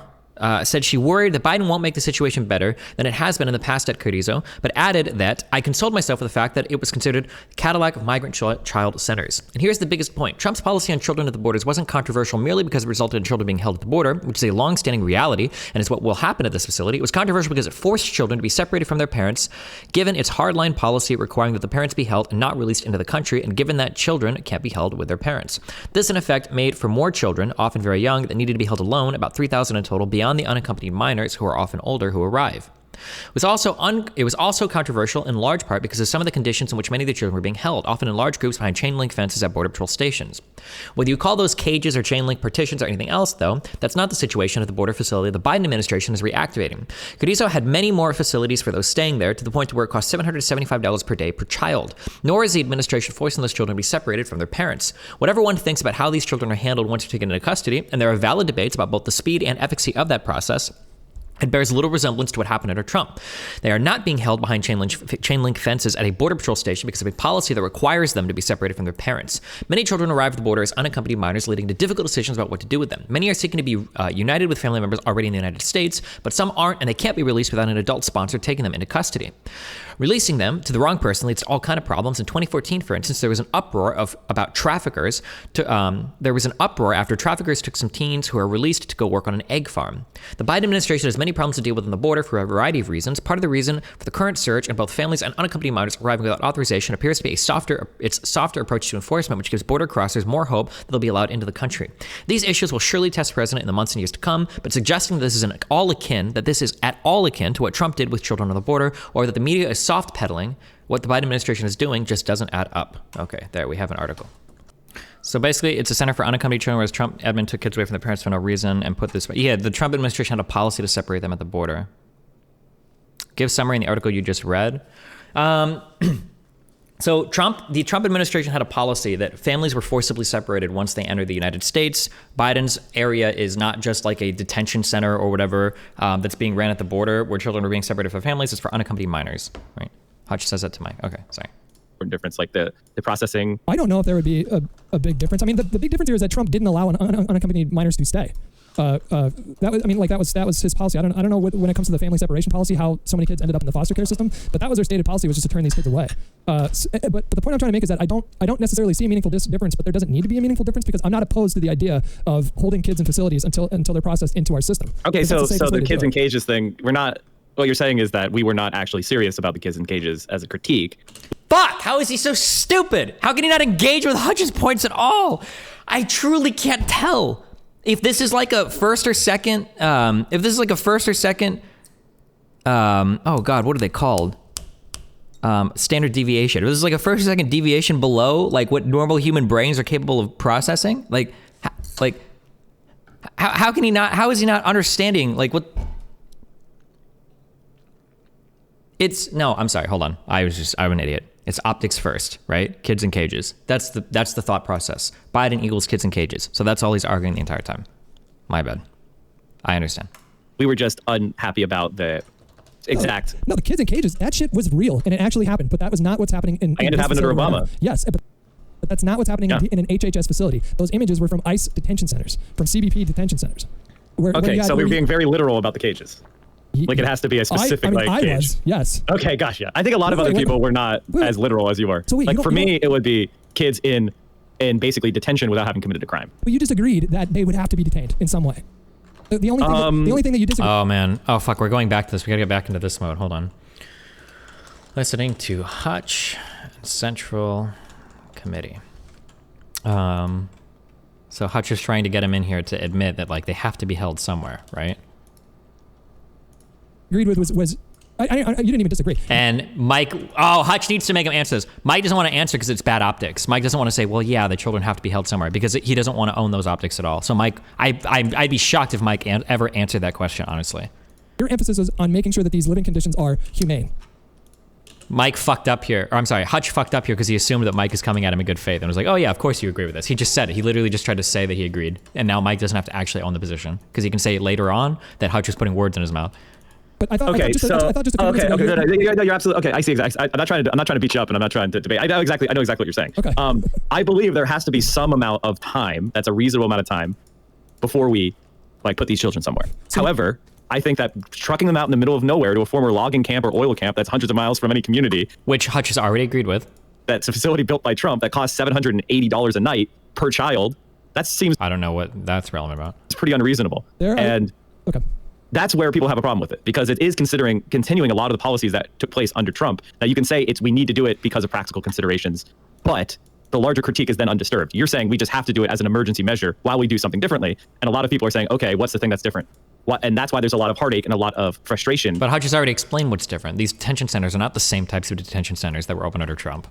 said she worried that Biden won't make the situation better than it has been in the past at Carrizo, but added that I consoled myself with the fact that it was considered Cadillac of migrant child centers. And here's the biggest point. Trump's policy on children at the borders wasn't controversial merely because it resulted in children being held at the border, which is a long-standing reality and is what will happen at this facility. It was controversial because it forced children to be separated from their parents, given its hardline policy requiring that the parents be held and not released into the country, and given that children can't be held with their parents. This, in effect, made for more children, often very young, that needed to be held alone, about 3,000 in total, beyond the unaccompanied minors who are often older who arrive. It was also controversial in large part because of some of the conditions in which many of the children were being held, often in large groups behind chain link fences at Border Patrol stations. Whether you call those cages or chain link partitions or anything else, though, that's not the situation at the border facility the Biden administration is reactivating. Carrizo had many more facilities for those staying there, to the point where it costs $775 per day per child. Nor is the administration forcing those children to be separated from their parents. Whatever one thinks about how these children are handled once they're taken into custody, and there are valid debates about both the speed and efficacy of that process, it bears little resemblance to what happened under Trump. They are not being held behind chain link fences at a Border Patrol station because of a policy that requires them to be separated from their parents. Many children arrive at the border as unaccompanied minors, leading to difficult decisions about what to do with them. Many are seeking to be united with family members already in the United States, but some aren't, and they can't be released without an adult sponsor taking them into custody. Releasing them to the wrong person leads to all kinds of problems. In 2014, for instance, there was an uproar about traffickers. There was an uproar after traffickers took some teens who are released to go work on an egg farm. The Biden administration has many problems to deal with on the border for a variety of reasons. Part of the reason for the current surge in both families and unaccompanied minors arriving without authorization appears to be its softer approach to enforcement, which gives border crossers more hope that they'll be allowed into the country. These issues will surely test the president in the months and years to come, but suggesting that this is at all akin to what Trump did with children on the border, or that the media is soft peddling what the Biden administration is doing, just doesn't add up. Okay, there we have an article. So basically, it's a center for unaccompanied children, whereas Trump admin took kids away from their parents for no reason and put this. Yeah, the Trump administration had a policy to separate them at the border. Give summary in the article you just read. So the Trump administration had a policy that families were forcibly separated once they entered the United States. Biden's area is not just like a detention center or whatever that's being ran at the border where children are being separated from families. It's for unaccompanied minors, right? Hutch says that to Mike. Okay, sorry. Difference, like the processing. I don't know if there would be a big difference. I mean, the big difference here is that Trump didn't allow unaccompanied minors to stay. That was his policy. I don't know when it comes to the family separation policy how so many kids ended up in the foster care system, but that was their stated policy, was just to turn these kids away. But the point I'm trying to make is that I don't necessarily see a meaningful difference, but there doesn't need to be a meaningful difference because I'm not opposed to the idea of holding kids in facilities until they're processed into our system. Okay, so the kids in cages thing, we're not. What you're saying is that we were not actually serious about the kids in cages as a critique. Fuck! How is he so stupid? How can he not engage with Hutch's points at all? I truly can't tell. If this is like a first or second, oh God, what are they called? Standard deviation. If this is like a first or second deviation below like what normal human brains are capable of processing, how can he not, how is he not understanding like what? No, I'm sorry, hold on. I'm an idiot. It's optics first, right? Kids in cages. That's the thought process. Biden equals kids in cages. So that's all he's arguing the entire time. My bad. I understand. We were just unhappy about the exact. No, the kids in cages, that shit was real and it actually happened, but that was not what's happening in. And it happened under Obama. Yes, but that's not what's happening in an HHS facility. Those images were from ICE detention centers, from CBP detention centers. So we're being very literal about the cages. Like it has to be a specific I cage. Was, yes. Okay, gotcha. I think a lot of other people were not as literal as you are. So like for me, it would be kids in basically detention without having committed a crime. But you disagreed that they would have to be detained in some way. The only thing that you disagreed. Oh man. Oh fuck. We're going back to this. We gotta get back into this mode. Hold on. Listening to Hutch and Central Committee. So Hutch is trying to get him in here to admit that like they have to be held somewhere, right? Agreed with was you didn't even disagree. And Mike, Hutch needs to make him answer this. Mike doesn't want to answer because it's bad optics. Mike doesn't want to say, well, yeah, the children have to be held somewhere because he doesn't want to own those optics at all. So Mike, I'd be shocked if Mike ever answered that question, honestly. Your emphasis is on making sure that these living conditions are humane. Mike fucked up here. Or I'm sorry, Hutch fucked up here because he assumed that Mike is coming at him in good faith and was like, oh yeah, of course you agree with this. He just said it. He literally just tried to say that he agreed. And now Mike doesn't have to actually own the position because he can say later on that Hutch was putting words in his mouth. But I thought, okay, I thought just a couple minutes ago, no, you're absolutely okay. I see exactly. I'm not trying to beat you up, and I'm not trying to debate. I know exactly what you're saying. Okay. I believe there has to be some amount of time that's a reasonable amount of time before we like put these children somewhere. However, I think that trucking them out in the middle of nowhere to a former logging camp or oil camp that's hundreds of miles from any community, which Hutch has already agreed with, that's a facility built by Trump that costs $780 a night per child. That seems I don't know what that's relevant about. It's pretty unreasonable. Okay. That's where people have a problem with it because it is continuing a lot of the policies that took place under Trump. Now you can say we need to do it because of practical considerations, but the larger critique is then undisturbed. You're saying we just have to do it as an emergency measure while we do something differently. And a lot of people are saying, okay, what's the thing that's different? And that's why there's a lot of heartache and a lot of frustration. But Hutch has already explained what's different. These detention centers are not the same types of detention centers that were open under Trump.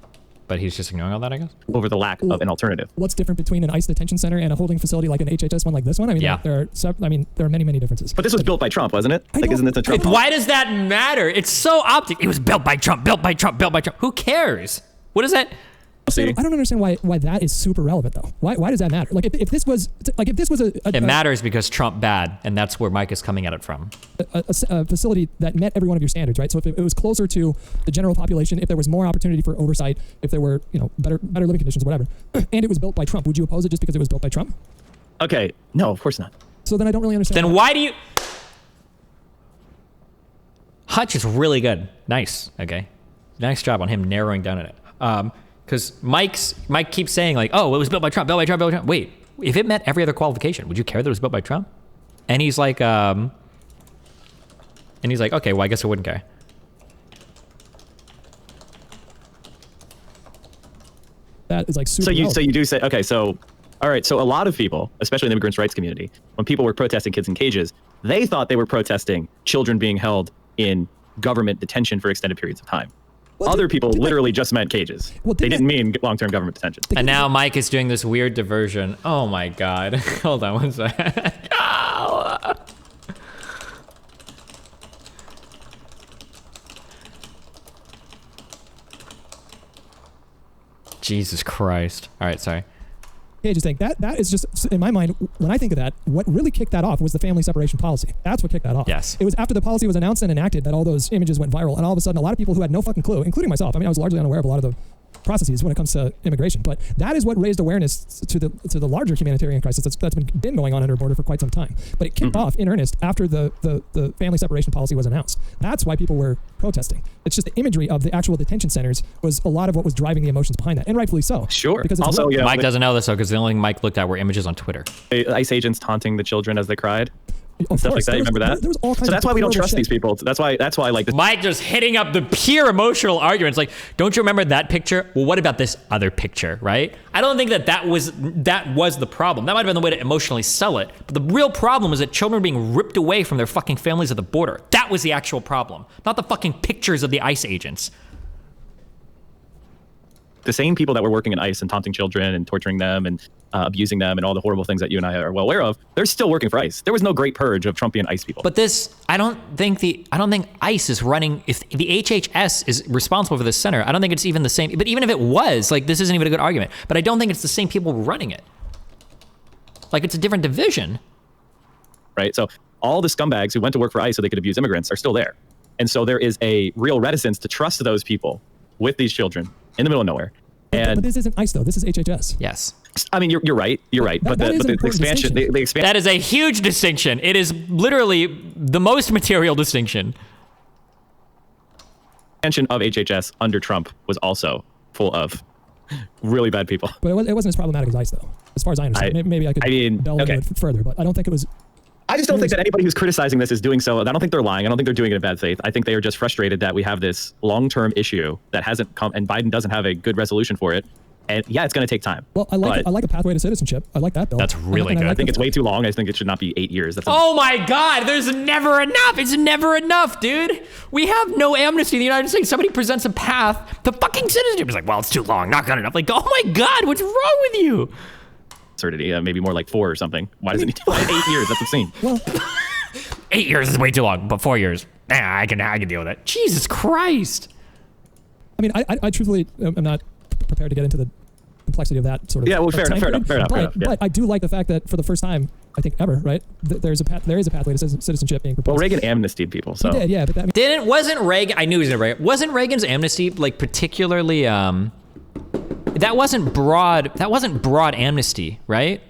But he's just ignoring all that, I guess? Over the lack of an alternative. What's different between an ICE detention center and a holding facility like an HHS one like this one? I mean, yeah. there are many, many differences. But this was built by Trump, wasn't it? Like, isn't this a Trump? Why does that matter? It's so optic. It was built by Trump, built by Trump, built by Trump. Who cares? What is that? I don't understand why that is super relevant though. Why does that matter? Like if this was it matters because Trump bad, and that's where Mike is coming at it from. A facility that met every one of your standards, right? So if it was closer to the general population, if there was more opportunity for oversight, if there were better living conditions, whatever, and it was built by Trump, would you oppose it just because it was built by Trump? Okay, no, of course not. So then I don't really understand. Then why do you? Hutch is really good. Nice. Okay, nice job on him narrowing down on it. Because Mike keeps saying like, oh, it was built by Trump, built by Trump, built by Trump. Wait, if it met every other qualification, would you care that it was built by Trump? And he's like, okay, well, I guess I wouldn't care. That is like super. So you do say, okay, so all right, so a lot of people, especially in the immigrants' rights community, when people were protesting kids in cages, they thought they were protesting children being held in government detention for extended periods of time. Well, other people literally just meant cages. Well, they didn't mean long-term government detention. And now Mike is doing this weird diversion. Oh my God. Hold on one second. Jesus Christ. All right, sorry. Cages thing. That is just, in my mind, when I think of that, what really kicked that off was the family separation policy. That's what kicked that off. Yes. It was after the policy was announced and enacted that all those images went viral, and all of a sudden a lot of people who had no fucking clue, including myself, I mean, I was largely unaware of a lot of the processes when it comes to immigration, but that is what raised awareness to the larger humanitarian crisis that's been going on under our border for quite some time. But it kicked off in earnest after the family separation policy was announced. That's why people were protesting. It's just the imagery of the actual detention centers was a lot of what was driving the emotions behind that, and rightfully so. Sure. Because also, yeah, Mike doesn't know this though, because the only thing Mike looked at were images on Twitter. ICE agents taunting the children as they cried. Of Stuff course, like that. You remember that? There was all kinds so that's why we don't trust shit. these people. That's why like this. Mike just hitting up the pure emotional arguments. Like, don't you remember that picture? Well, what about this other picture, right? I don't think that was the problem. That might have been the way to emotionally sell it. But the real problem is that children are being ripped away from their fucking families at the border. That was the actual problem, not the fucking pictures of the ICE agents. The same people that were working in ICE and taunting children and torturing them and abusing them and all the horrible things that you and I are well aware of, they're still working for ICE. There was no great purge of Trumpian ICE people. But I don't think ICE is running. If the HHS is responsible for this center, I don't think it's even the same. But even if it was, like, this isn't even a good argument. But I don't think it's the same people running it. Like, it's a different division. Right. So all the scumbags who went to work for ICE so they could abuse immigrants are still there. And so there is a real reticence to trust those people with these children in the middle of nowhere. But this isn't ICE though. This is HHS. Yes. I mean, you're right. You're right. But the expansion, the expansion. That is a huge distinction. It is literally the most material distinction. Expansion of HHS under Trump was also full of really bad people. But it wasn't as problematic as ICE though, as far as I understand. Maybe I could delve into it further, but I don't think it was. I just don't think that anybody who's criticizing this is doing so. I don't think they're lying. I don't think they're doing it in bad faith. I think they are just frustrated that we have this long-term issue that hasn't come, and Biden doesn't have a good resolution for it. And yeah, it's going to take time. Well, I like a pathway to citizenship. I like that bill. That's really good. I think it's way too long. I think it should not be 8 years. Oh my God, there's never enough. It's never enough, dude. We have no amnesty in the United States. Somebody presents a path to fucking citizenship. It's like, well, it's too long, not good enough. Like, oh my God, what's wrong with you? Absurdity, maybe more like 4 or something. Why does it need to 8 years? That's obscene. Well, 8 years is way too long, but 4 years, I can deal with it. Jesus Christ. I mean, I truthfully am not prepared to get into the complexity of that sort of. Yeah, well, fair enough. But I do like the fact that for the first time, I think ever, right? There is a pathway to citizenship being proposed. Well, Reagan amnestied people, so. He did, yeah, but that, Wasn't Reagan? I knew he was gonna Reagan. Wasn't Reagan's amnesty like particularly? That wasn't broad. That wasn't broad amnesty, right?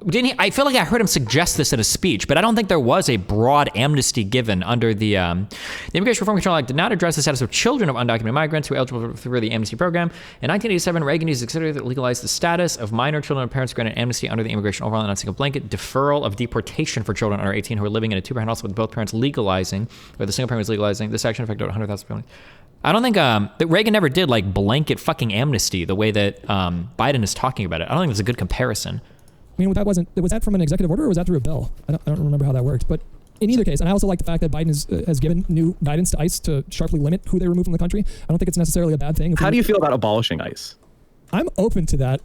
Didn't he? I feel like I heard him suggest this in a speech, but I don't think there was a broad amnesty given under the Immigration Reform Control Act did not address the status of children of undocumented migrants who are eligible for the amnesty program. In 1987, Reagan used to legalize the status of minor children of parents granted amnesty under the immigration overall and single blanket deferral of deportation for children under 18 who are living in a two-parent household with both parents legalizing, or the single parent was legalizing. This action affected 100,000 families. I don't think that Reagan never did like blanket fucking amnesty the way that Biden is talking about it. I don't think it's a good comparison. I mean, was that from an executive order or was that through a bill? I don't remember how that worked. But in either case, and I also like the fact that Biden has given new guidance to ICE to sharply limit who they remove from the country. I don't think it's necessarily a bad thing. How do you feel about abolishing ICE? I'm open to that.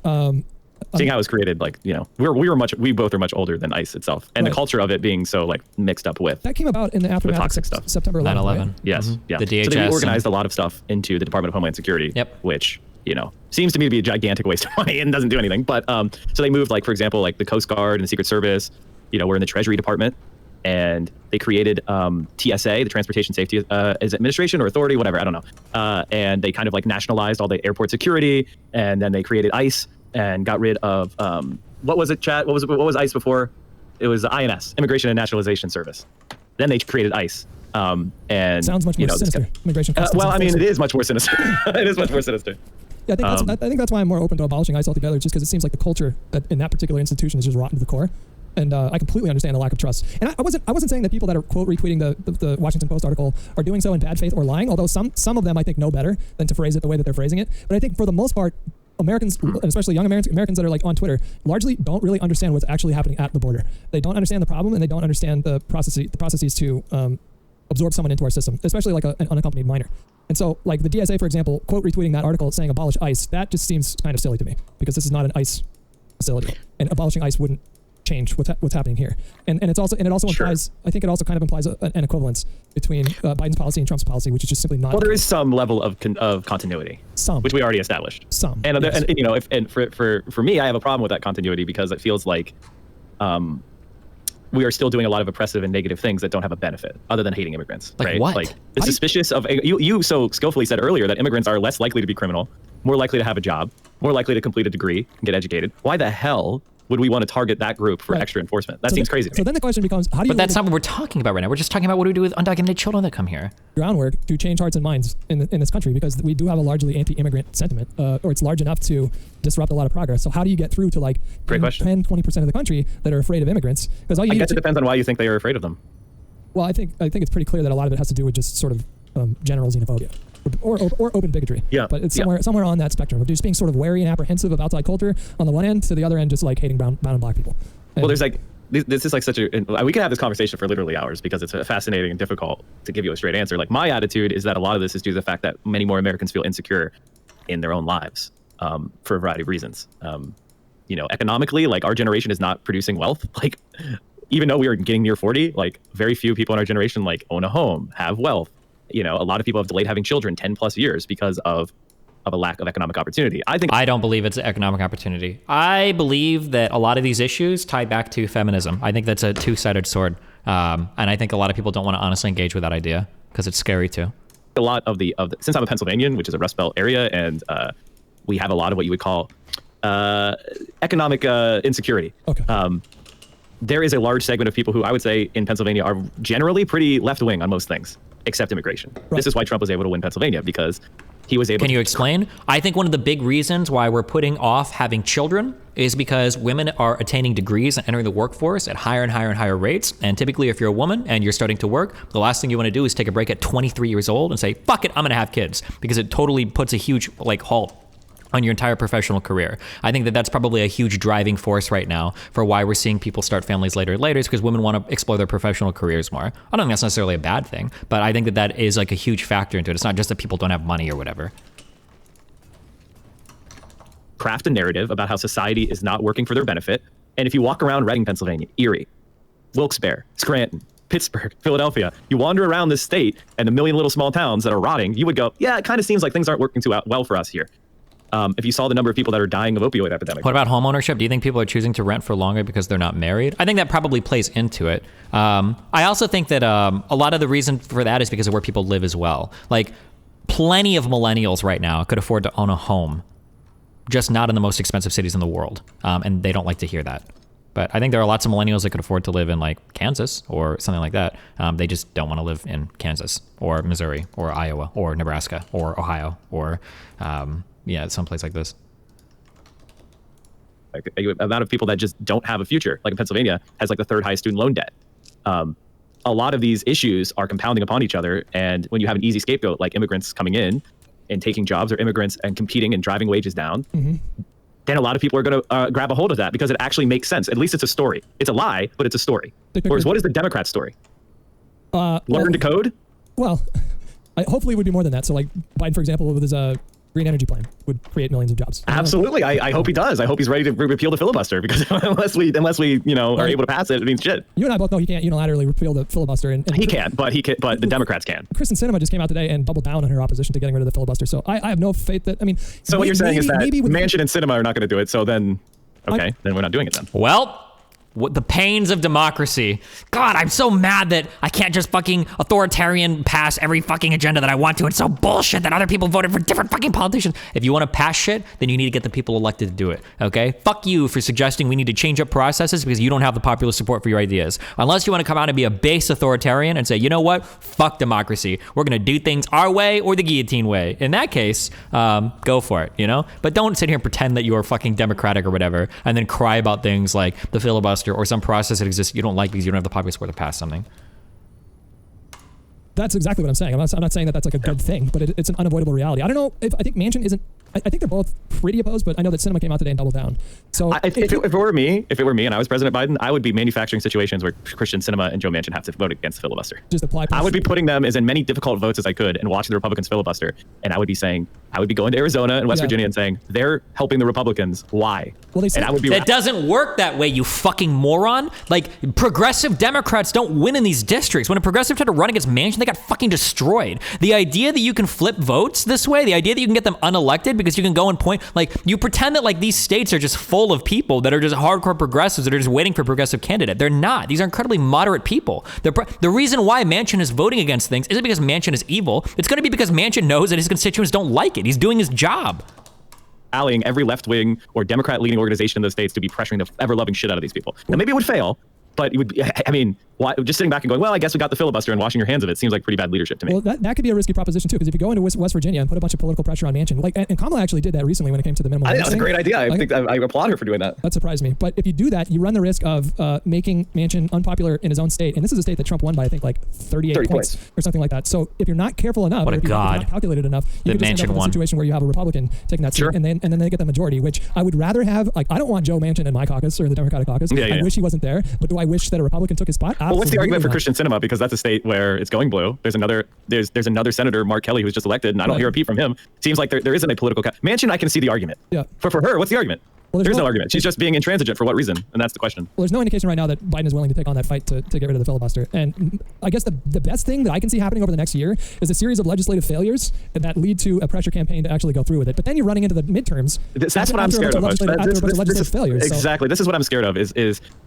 Seeing how it was created, like, you know, we both are much older than ICE itself, and right. The culture of it being so like mixed up with that came about in the aftermath toxic of stuff. September 11th. 9/11. Right? Yes, yeah. The DHS. So they organized a lot of stuff into the Department of Homeland Security. Yep. Which, you know, seems to me to be a gigantic waste of money and doesn't do anything. But so they moved, like, for example, like the Coast Guard and the Secret Service, you know, were in the Treasury Department, and they created TSA, the Transportation Safety Administration or Authority, whatever, I don't know. And they kind of like nationalized all the airport security, and then they created ICE and got rid of what was it, chat? What was ICE before? It was the INS, Immigration and Nationalization Service. Then they created ICE. And sounds much more sinister. Immigration. Well, I mean, it is much more sinister. It is much more sinister. Yeah, I think that's why I'm more open to abolishing ICE altogether, just because it seems like the culture in that particular institution is just rotten to the core. And I completely understand the lack of trust. And I wasn't saying that people that are quote retweeting the Washington Post article are doing so in bad faith or lying, although some of them I think know better than to phrase it the way that they're phrasing it. But I think for the most part, Americans, and especially young Americans that are like on Twitter, largely don't really understand what's actually happening at the border. They don't understand the problem, and they don't understand the processes to absorb someone into our system, especially like an unaccompanied minor. And so, like the DSA, for example, quote retweeting that article saying abolish ICE, that just seems kind of silly to me, because this is not an ICE facility, and abolishing ICE wouldn't change what's happening here. And it also implies, I think it also kind of implies an equivalence between Biden's policy and Trump's policy, which is just simply not. Well, there is some level of continuity, which we already established. And you know, for me, I have a problem with that continuity because it feels like we are still doing a lot of oppressive and negative things that don't have a benefit other than hating immigrants. Like right? what? Like the suspicious of you so skillfully said earlier that immigrants are less likely to be criminal, more likely to have a job, more likely to complete a degree and get educated. Why the hell would we want to target that group for extra enforcement? That seems crazy to me. So then the question becomes, how do you... But that's not what we're talking about right now. We're just talking about what do we do with undocumented children that come here. Groundwork to change hearts and minds in this country, because we do have a largely anti-immigrant sentiment, or it's large enough to disrupt a lot of progress. So how do you get through to like 10, 20% of the country that are afraid of immigrants? Because I guess it depends on why you think they are afraid of them. Well, I think it's pretty clear that a lot of it has to do with just sort of general xenophobia. Or open bigotry. Yeah. But it's somewhere on that spectrum of just being sort of wary and apprehensive of outside culture on the one end, to the other end just like hating brown and black people. And well, there's like this is like such a we can have this conversation for literally hours because it's fascinating and difficult to give you a straight answer. Like my attitude is that a lot of this is due to the fact that many more Americans feel insecure in their own lives for a variety of reasons. You know, economically, like our generation is not producing wealth. Like even though we are getting near 40, like very few people in our generation like own a home, have wealth. You know, a lot of people have delayed having children 10 plus years because of a lack of economic opportunity. I don't believe it's economic opportunity. I believe that a lot of these issues tie back to feminism. I think that's a two-sided sword. And I think a lot of people don't want to honestly engage with that idea because it's scary too. A lot of the since I'm a Pennsylvanian, which is a Rust Belt area, and we have a lot of what you would call economic insecurity. Okay. There is a large segment of people who I would say in Pennsylvania are generally pretty left-wing on most things, except immigration. Right. This is why Trump was able to win Pennsylvania, because he was able Can you explain? I think one of the big reasons why we're putting off having children is because women are attaining degrees and entering the workforce at higher and higher and higher rates. And typically, if you're a woman and you're starting to work, the last thing you want to do is take a break at 23 years old and say, fuck it, I'm going to have kids, because it totally puts a huge halt on your entire professional career. I think that that's probably a huge driving force right now for why we're seeing people start families later and later, is because women want to explore their professional careers more. I don't think that's necessarily a bad thing, but I think that that is like a huge factor into it. It's not just that people don't have money or whatever. Craft a narrative about how society is not working for their benefit. And if you walk around Reading, Pennsylvania, Erie, Wilkes-Barre, Scranton, Pittsburgh, Philadelphia, you wander around this state and the million little small towns that are rotting, you would go, yeah, it kind of seems like things aren't working too well for us here. If you saw the number of people that are dying of opioid epidemic. What about homeownership? Do you think people are choosing to rent for longer because they're not married? I think that probably plays into it. I also think that a lot of the reason for that is because of where people live as well. Like, plenty of millennials right now could afford to own a home, just not in the most expensive cities in the world. And they don't like to hear that. But I think there are lots of millennials that could afford to live in like Kansas or something like that. They just don't want to live in Kansas or Missouri or Iowa or Nebraska or Ohio or someplace like this. Like, a amount of people that just don't have a future, like in Pennsylvania, has like the third highest student loan debt. A lot of these issues are compounding upon each other. And when you have an easy scapegoat, like immigrants coming in and taking jobs, or immigrants and competing and driving wages down, then a lot of people are going to grab a hold of that because it actually makes sense. At least it's a story. It's a lie, but it's a story. Whereas what is the Democrat story? Learn to code? Well, hopefully it would be more than that. So like Biden, for example, with his green energy plan would create millions of jobs. Absolutely. I hope he does. I hope he's ready to repeal the filibuster, because unless we are able to pass it, it means shit. You and I both know he can't unilaterally repeal the filibuster. And he can't, but the Democrats can. Kristen Sinema just came out today and doubled down on her opposition to getting rid of the filibuster. So I have no faith that, So what you're saying is that Manchin and Sinema are not going to do it. So then, then we're not doing it then. Well, what the pains of democracy. God, I'm so mad that I can't just fucking authoritarian pass every fucking agenda that I want to. It's so bullshit that other people voted for different fucking politicians. If you want to pass shit, then you need to get the people elected to do it, okay? Fuck you for suggesting we need to change up processes because you don't have the popular support for your ideas. Unless you want to come out and be a base authoritarian and say, you know what? Fuck democracy. We're going to do things our way or the guillotine way. In that case, go for it, you know? But don't sit here and pretend that you're fucking democratic or whatever and then cry about things like the filibuster or some process that exists you don't like because you don't have the popular support to pass something. That's exactly what I'm saying. I'm not saying that that's like a good thing, but it's an unavoidable reality. I don't know if I think Manchin isn't. I think they're both pretty opposed, but I know that Sinema came out today and doubled down. So if it were me and I was President Biden, I would be manufacturing situations where Christian Sinema and Joe Manchin have to vote against the filibuster. Just apply. I would be putting them as in many difficult votes as I could and watching the Republicans filibuster. And I would be going to Arizona and West Virginia and saying, they're helping the Republicans. Why? Well, they said, and I would be that doesn't work that way, you fucking moron. Like, progressive Democrats don't win in these districts. When a progressive tried to run against Manchin, they got fucking destroyed. The idea that you can flip votes this way, the idea that you can get them unelected because you can go and point, like, you pretend that like these states are just full of people that are just hardcore progressives that are just waiting for a progressive candidate. They're not. These are incredibly moderate people. The reason why Manchin is voting against things isn't because Manchin is evil. It's going to be because Manchin knows that his constituents don't like it. He's doing his job. Rallying every left-wing or Democrat-leading organization in those states to be pressuring the ever-loving shit out of these people. Now, maybe it would fail, but it would be, just sitting back and going, well, I guess we got the filibuster and washing your hands of it seems like pretty bad leadership to me. Well, that could be a risky proposition, too, because if you go into West Virginia and put a bunch of political pressure on Manchin, and Kamala actually did that recently when it came to the minimum wage. That was a great idea. I applaud her for doing that. That surprised me. But if you do that, you run the risk of making Manchin unpopular in his own state. And this is a state that Trump won by, I think, like 38 points or something like that. So if you're not careful enough, if you're not calculated enough, you could just end up in a situation where you have a Republican taking that seat, and then they get the majority, which I would rather have. Like, I don't want Joe Manchin in my caucus or the Democratic caucus. I wish he wasn't there. But do I wish that a Republican took his spot? Absolutely. Well, what's the argument for Christian Sinema? Because that's a state where it's going blue. There's another senator, Mark Kelly, who's just elected, and I don't hear a peep from him. Seems like there isn't a political Manchin. I can see the argument. Yeah. For her, what's the argument? Well, there's no argument. She's just being intransigent for what reason? And that's the question. Well, there's no indication right now that Biden is willing to take on that fight to get rid of the filibuster. And I guess the best thing that I can see happening over the next year is a series of legislative failures that lead to a pressure campaign to actually go through with it. But then you're running into the midterms. That's what I'm scared of. Exactly. This is what I'm scared of. Is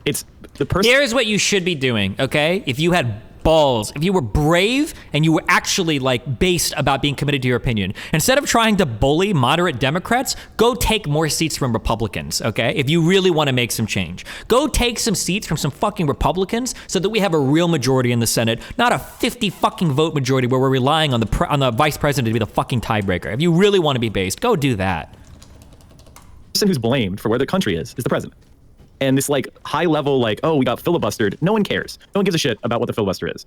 it's the person. Here's what you should be doing. Okay, if you had balls, if you were brave and you were actually like based about being committed to your opinion, instead of trying to bully moderate Democrats, go take more seats from Republicans, okay? If you really want to make some change, go take some seats from some fucking Republicans so that we have a real majority in the Senate, not a 50 fucking vote majority where we're relying on the vice president to be the fucking tiebreaker. If you really want to be based, go do that. The person who's blamed for where the country is the president. And this like high level, like, oh, we got filibustered. No one cares. No one gives a shit about what the filibuster is.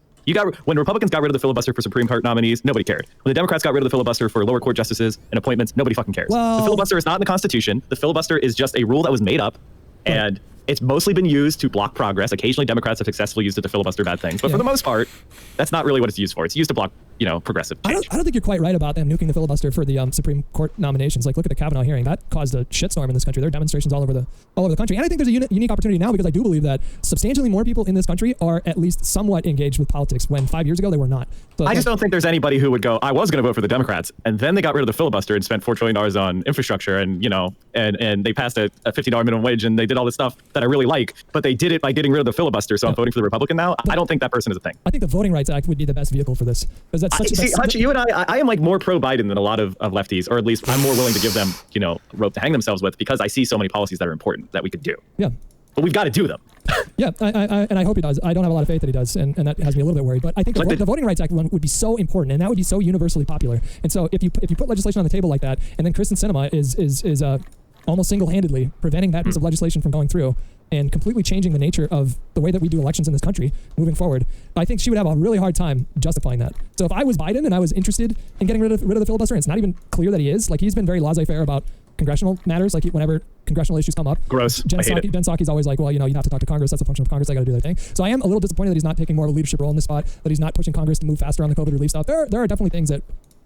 When Republicans got rid of the filibuster for Supreme Court nominees, nobody cared. When the Democrats got rid of the filibuster for lower court justices and appointments, nobody fucking cares. Well, the filibuster is not in the Constitution. The filibuster is just a rule that was made up, and it's mostly been used to block progress. Occasionally, Democrats have successfully used it to filibuster bad things, but for the most part, that's not really what it's used for. It's used to block progressive I change. don't think you're quite right about them nuking the filibuster for the Supreme Court nominations. Like, look at the Kavanaugh hearing. That caused a shitstorm in this country. There are demonstrations all over the country. And I think there's a unique opportunity now, because I do believe that substantially more people in this country are at least somewhat engaged with politics, when 5 years ago they were not. So I just don't think there's anybody who would go, I was going to vote for the Democrats, and then they got rid of the filibuster and spent $4 trillion on infrastructure, and and they passed a $50 minimum wage, and they did all this stuff that I really like, but they did it by getting rid of the filibuster, so I'm voting for the Republican now. I don't think that person is a thing. I think the Voting Rights Act would be the best vehicle for this. Because that's Hutch, you and I am like more pro-Biden than a lot of lefties, or at least I'm more willing to give them, rope to hang themselves with, because I see so many policies that are important that we could do. Yeah. But we've got to do them. Yeah, and I hope he does. I don't have a lot of faith that he does, and that has me a little bit worried. But I think the Voting Rights Act one would be so important, and that would be so universally popular. And so if you put legislation on the table like that, and then Kristen Sinema is almost single-handedly preventing that piece of legislation from going through and completely changing the nature of the way that we do elections in this country moving forward, I think she would have a really hard time justifying that. So if I was Biden and I was interested in getting rid of the filibuster, and it's not even clear that he is, like, he's been very laissez-faire about congressional matters. Like, whenever congressional issues come up, gross. Jen Psaki's always like, well, you have to talk to Congress. That's a function of Congress. They got to do their thing. So I am a little disappointed that he's not taking more of a leadership role in this spot, that he's not pushing Congress to move faster on the COVID relief stuff. There are definitely things that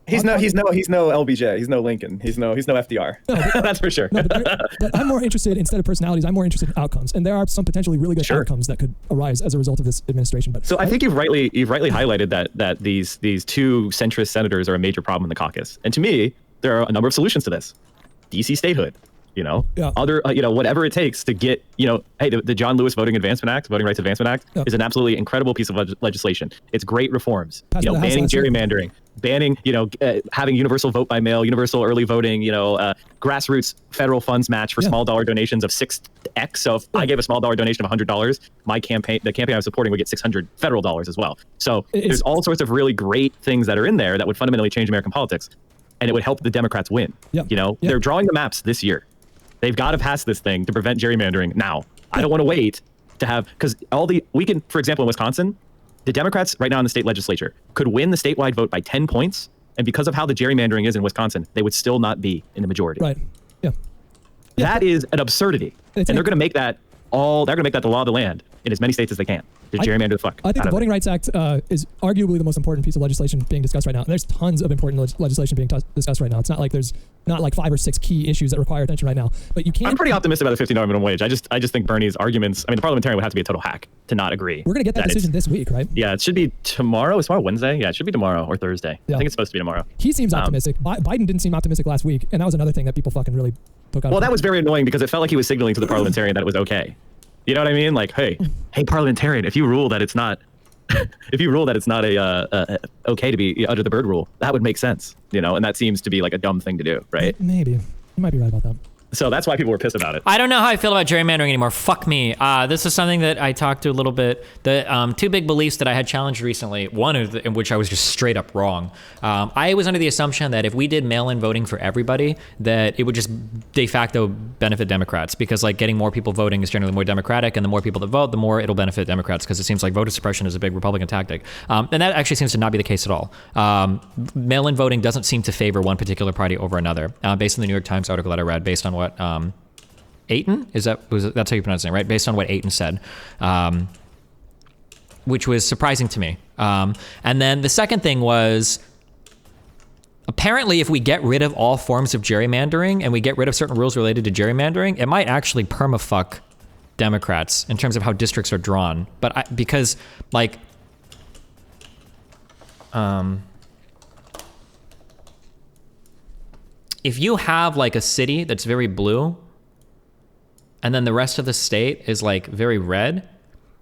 he's no LBJ. He's no Lincoln. He's no FDR. No, that's for sure. No, but I'm more interested, instead of personalities, I'm more interested in outcomes, and there are some potentially really good outcomes that could arise as a result of this administration. But so I think you've rightly highlighted that these two centrist senators are a major problem in the caucus, and to me, there are a number of solutions to this. DC statehood. Other, whatever it takes to get, hey, the John Lewis Voting Rights Advancement Act is an absolutely incredible piece of legislation. It's great reforms, banning gerrymandering, banning, having universal vote by mail, universal early voting, grassroots federal funds match for small dollar donations of 6x. So if I gave a small dollar donation of $100, the campaign I'm supporting would get $600 federal dollars as well. So there's all sorts of really great things that are in there that would fundamentally change American politics, and it would help the Democrats win. They're drawing the maps this year. They've got to pass this thing to prevent gerrymandering now. I don't want to wait to have, because for example, in Wisconsin, the Democrats right now in the state legislature could win the statewide vote by 10 points. And because of how the gerrymandering is in Wisconsin, they would still not be in the majority. Right. Yeah. That is an absurdity. And they're going to make that the law of the land in as many states as they can. To gerrymander the fuck. I think the Voting Rights Act is arguably the most important piece of legislation being discussed right now. And there's tons of important legislation being discussed right now. It's not like there's not like 5 or 6 key issues that require attention right now. But you can't. I'm pretty optimistic about the $50 minimum wage. I just think Bernie's arguments. I mean, the parliamentarian would have to be a total hack to not agree. We're gonna get that decision this week, right? Yeah, it should be tomorrow. Is tomorrow Wednesday? Yeah, it should be tomorrow or Thursday. Yeah. I think it's supposed to be tomorrow. He seems optimistic. Biden didn't seem optimistic last week, and that was another thing that people fucking really took out. Well, that was very annoying because it felt like he was signaling to the parliamentarian that it was okay. You know what I mean? Like, hey, parliamentarian, if you rule that it's not, okay to be under the bird rule, that would make sense, and that seems to be like a dumb thing to do, right? Maybe. You might be right about that. So that's why people were pissed about it. I don't know how I feel about gerrymandering anymore. Fuck me. This is something that I talked to a little bit. The 2 big beliefs that I had challenged recently, one in which I was just straight up wrong. I was under the assumption that if we did mail-in voting for everybody, that it would just de facto benefit Democrats, because like getting more people voting is generally more democratic, and the more people that vote, the more it'll benefit Democrats, because it seems like voter suppression is a big Republican tactic. And that actually seems to not be the case at all. Mail-in voting doesn't seem to favor one particular party over another, based on the New York Times article that I read, based on what Aiton, that's how you pronounce it, right? Based on what Aiton said, which was surprising to me. And then the second thing was, apparently if we get rid of all forms of gerrymandering and we get rid of certain rules related to gerrymandering, it might actually permafuck Democrats in terms of how districts are drawn. But because if you have like a city that's very blue and then the rest of the state is like very red,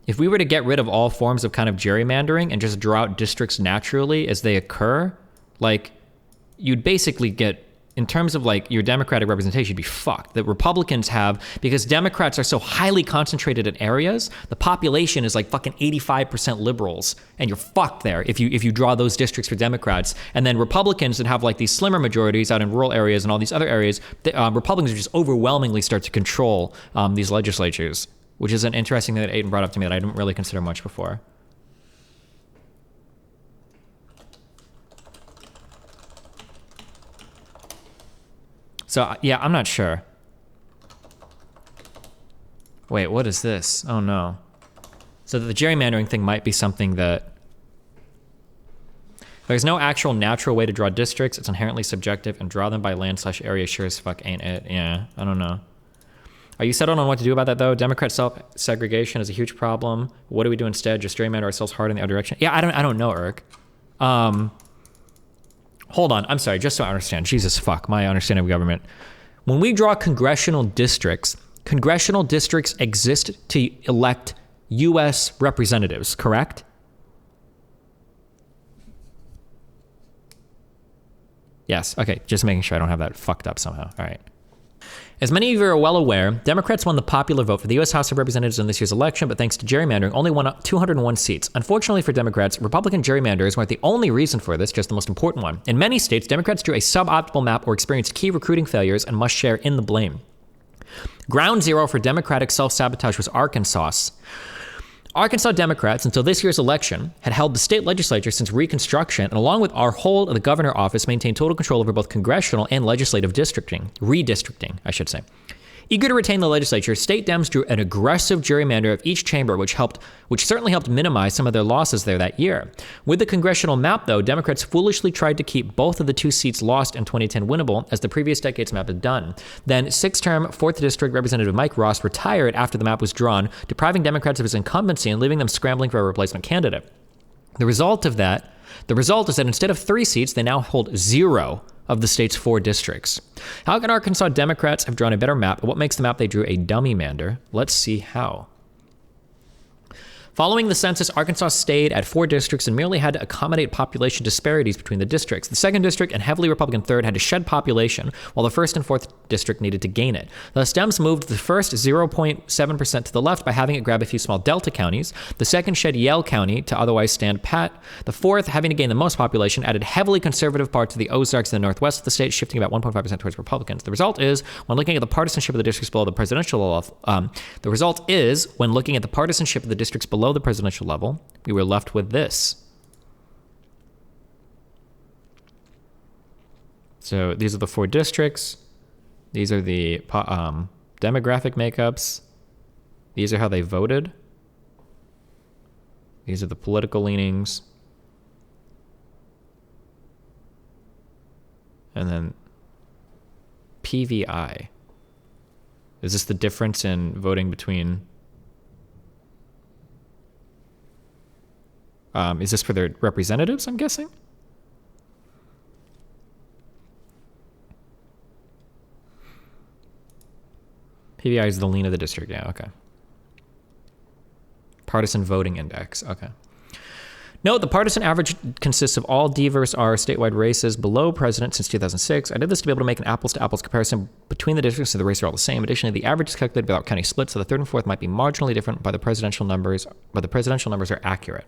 if we were to get rid of all forms of kind of gerrymandering and just draw out districts naturally as they occur, like you'd basically get, in terms of like your Democratic representation, you'd be fucked. The Republicans have, because Democrats are so highly concentrated in areas, the population is like fucking 85% liberals, and you're fucked there if you draw those districts for Democrats. And then Republicans that have like these slimmer majorities out in rural areas and all these other areas, Republicans would just overwhelmingly start to control these legislatures, which is an interesting thing that Aiton brought up to me that I didn't really consider much before. So, yeah, I'm not sure. Wait, what is this? Oh, no. So the gerrymandering thing might be something that... There's no actual natural way to draw districts. It's inherently subjective, and draw them by land/area sure as fuck ain't it. Yeah, I don't know. Are you settled on what to do about that, though? Democrat self-segregation is a huge problem. What do we do instead? Just gerrymander ourselves hard in the other direction? Yeah, I don't know, Eric. Hold on. I'm sorry. Just so I understand. Jesus fuck, my understanding of government. When we draw congressional districts exist to elect U.S. representatives, correct? Yes. Okay. Just making sure I don't have that fucked up somehow. All right. As many of you are well aware, Democrats won the popular vote for the U.S. House of Representatives in this year's election, but thanks to gerrymandering, only won 201 seats. Unfortunately for Democrats, Republican gerrymanders weren't the only reason for this, just the most important one. In many states, Democrats drew a suboptimal map or experienced key recruiting failures and must share in the blame. Ground zero for Democratic self-sabotage was Arkansas. Arkansas Democrats, until this year's election, had held the state legislature since Reconstruction, and along with our hold of the governor office, maintained total control over both congressional and legislative redistricting, I should say. Eager to retain the legislature, state Dems drew an aggressive gerrymander of each chamber, which certainly helped minimize some of their losses there that year. With the congressional map, though, Democrats foolishly tried to keep both of the 2 seats lost in 2010 winnable, as the previous decade's map had done. Then, 6th-term 4th District Representative Mike Ross retired after the map was drawn, depriving Democrats of his incumbency and leaving them scrambling for a replacement candidate. The result is that instead of 3 seats, they now hold 0 of the state's 4 districts. How can Arkansas Democrats have drawn a better map? What makes the map they drew a dummy mander? Let's see how. Following the census, Arkansas stayed at 4 districts and merely had to accommodate population disparities between the districts. The 2nd district and heavily Republican 3rd had to shed population, while the 1st and 4th district needed to gain it. Thus, Dems moved the first 0.7% to the left by having it grab a few small Delta counties. The 2nd shed Yale County to otherwise stand pat. The 4th, having to gain the most population, added heavily conservative parts of the Ozarks in the northwest of the state, shifting about 1.5% towards Republicans. The result is, when looking at the partisanship of the districts below the presidential level, we were left with this. So these are the 4 districts. These are the demographic makeups. These are how they voted. These are the political leanings. And then PVI. Is this the difference in voting between... is this for their representatives, I'm guessing? PVI is the lean of the district. Yeah, okay. Partisan voting index. Okay. Note, the partisan average consists of all D versus R statewide races below president since 2006. I did this to be able to make an apples-to-apples comparison between the districts, so the races are all the same. Additionally, the average is calculated without county splits, so the 3rd and 4th might be marginally different by the presidential numbers, but the presidential numbers are accurate.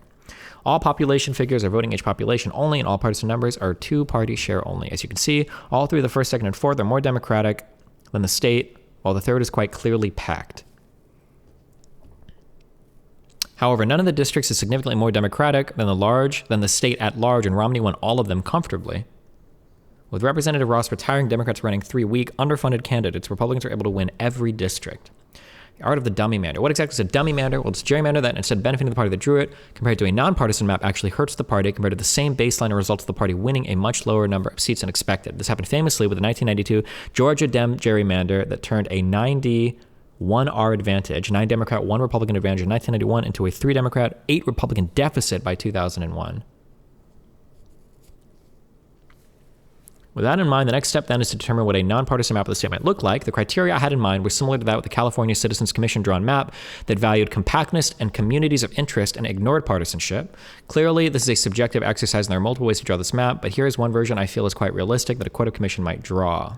All population figures are voting age population only, and all partisan numbers are 2-party share only. As you can see, all 3 of the 1st, 2nd, and 4th are more Democratic than the state, while the 3rd is quite clearly packed. However, none of the districts is significantly more Democratic than the state at large, and Romney won all of them comfortably. With Representative Ross retiring, Democrats running 3 weak, underfunded candidates, Republicans are able to win every district. The art of the dummy mander. What exactly is a dummy mander? Well, it's gerrymander that, instead of benefiting the party that drew it, compared to a nonpartisan map, actually hurts the party compared to the same baseline and results of the party winning a much lower number of seats than expected. This happened famously with the 1992 Georgia Dem gerrymander that turned a 91R advantage, 9 Democrat, 1 Republican advantage in 1991 into a 3 Democrat, 8 Republican deficit by 2001. With that in mind, the next step then is to determine what a nonpartisan map of the state might look like. The criteria I had in mind were similar to that with the California Citizens Commission drawn map that valued compactness and communities of interest and ignored partisanship. Clearly, this is a subjective exercise and there are multiple ways to draw this map, but here is one version I feel is quite realistic that a court of commission might draw.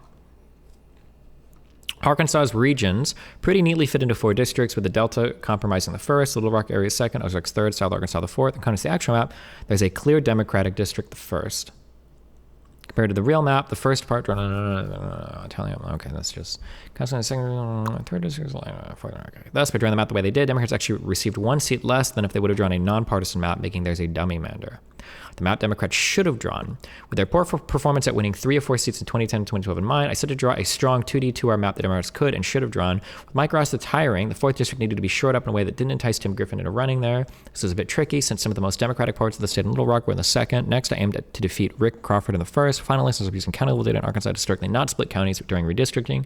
Arkansas's regions pretty neatly fit into 4 districts, with the Delta comprising the 1st, Little Rock area 2nd, Ozarks 3rd, South Arkansas the 4th. According to the actual map, there's a clear Democratic district the 1st. Compared to the real map, the 1st part, okay, that's just, 3rd district, 4th, okay. Thus, by drawing the map the way they did, Democrats actually received 1 seat less than if they would have drawn a nonpartisan map, making theirs a dummy mander. The map Democrats should have drawn. With their poor performance at winning 3 of 4 seats in 2010 and 2012 in mind, I said to draw a strong 2D 2R map that Democrats could and should have drawn. With Mike Ross retiring, the 4th district needed to be shored up in a way that didn't entice Tim Griffin into running there. This was a bit tricky since some of the most Democratic parts of the state in Little Rock were in the 2nd. Next, I aimed to defeat Rick Crawford in the 1st. Finally, since I was using county level data in Arkansas to historically not split counties during redistricting,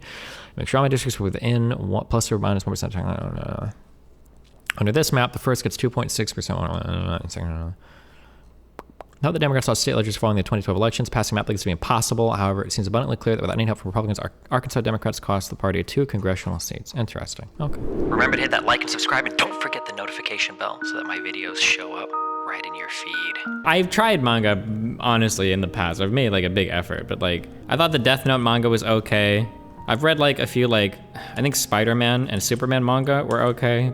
make sure all my districts were within plus or minus 1%. Under this map, the 1st gets 2.6%. Now that Democrats lost state legislatures following the 2012 elections, passing map like this would be impossible. However, it seems abundantly clear that without any help from Republicans, Arkansas Democrats cost the party 2 congressional seats. Interesting. Okay. Remember to hit that like and subscribe, and don't forget the notification bell so that my videos show up right in your feed. I've tried manga, honestly, in the past. I've made like a big effort, but like, I thought the Death Note manga was okay. I've read like a few like, I think Spider-Man and Superman manga were okay.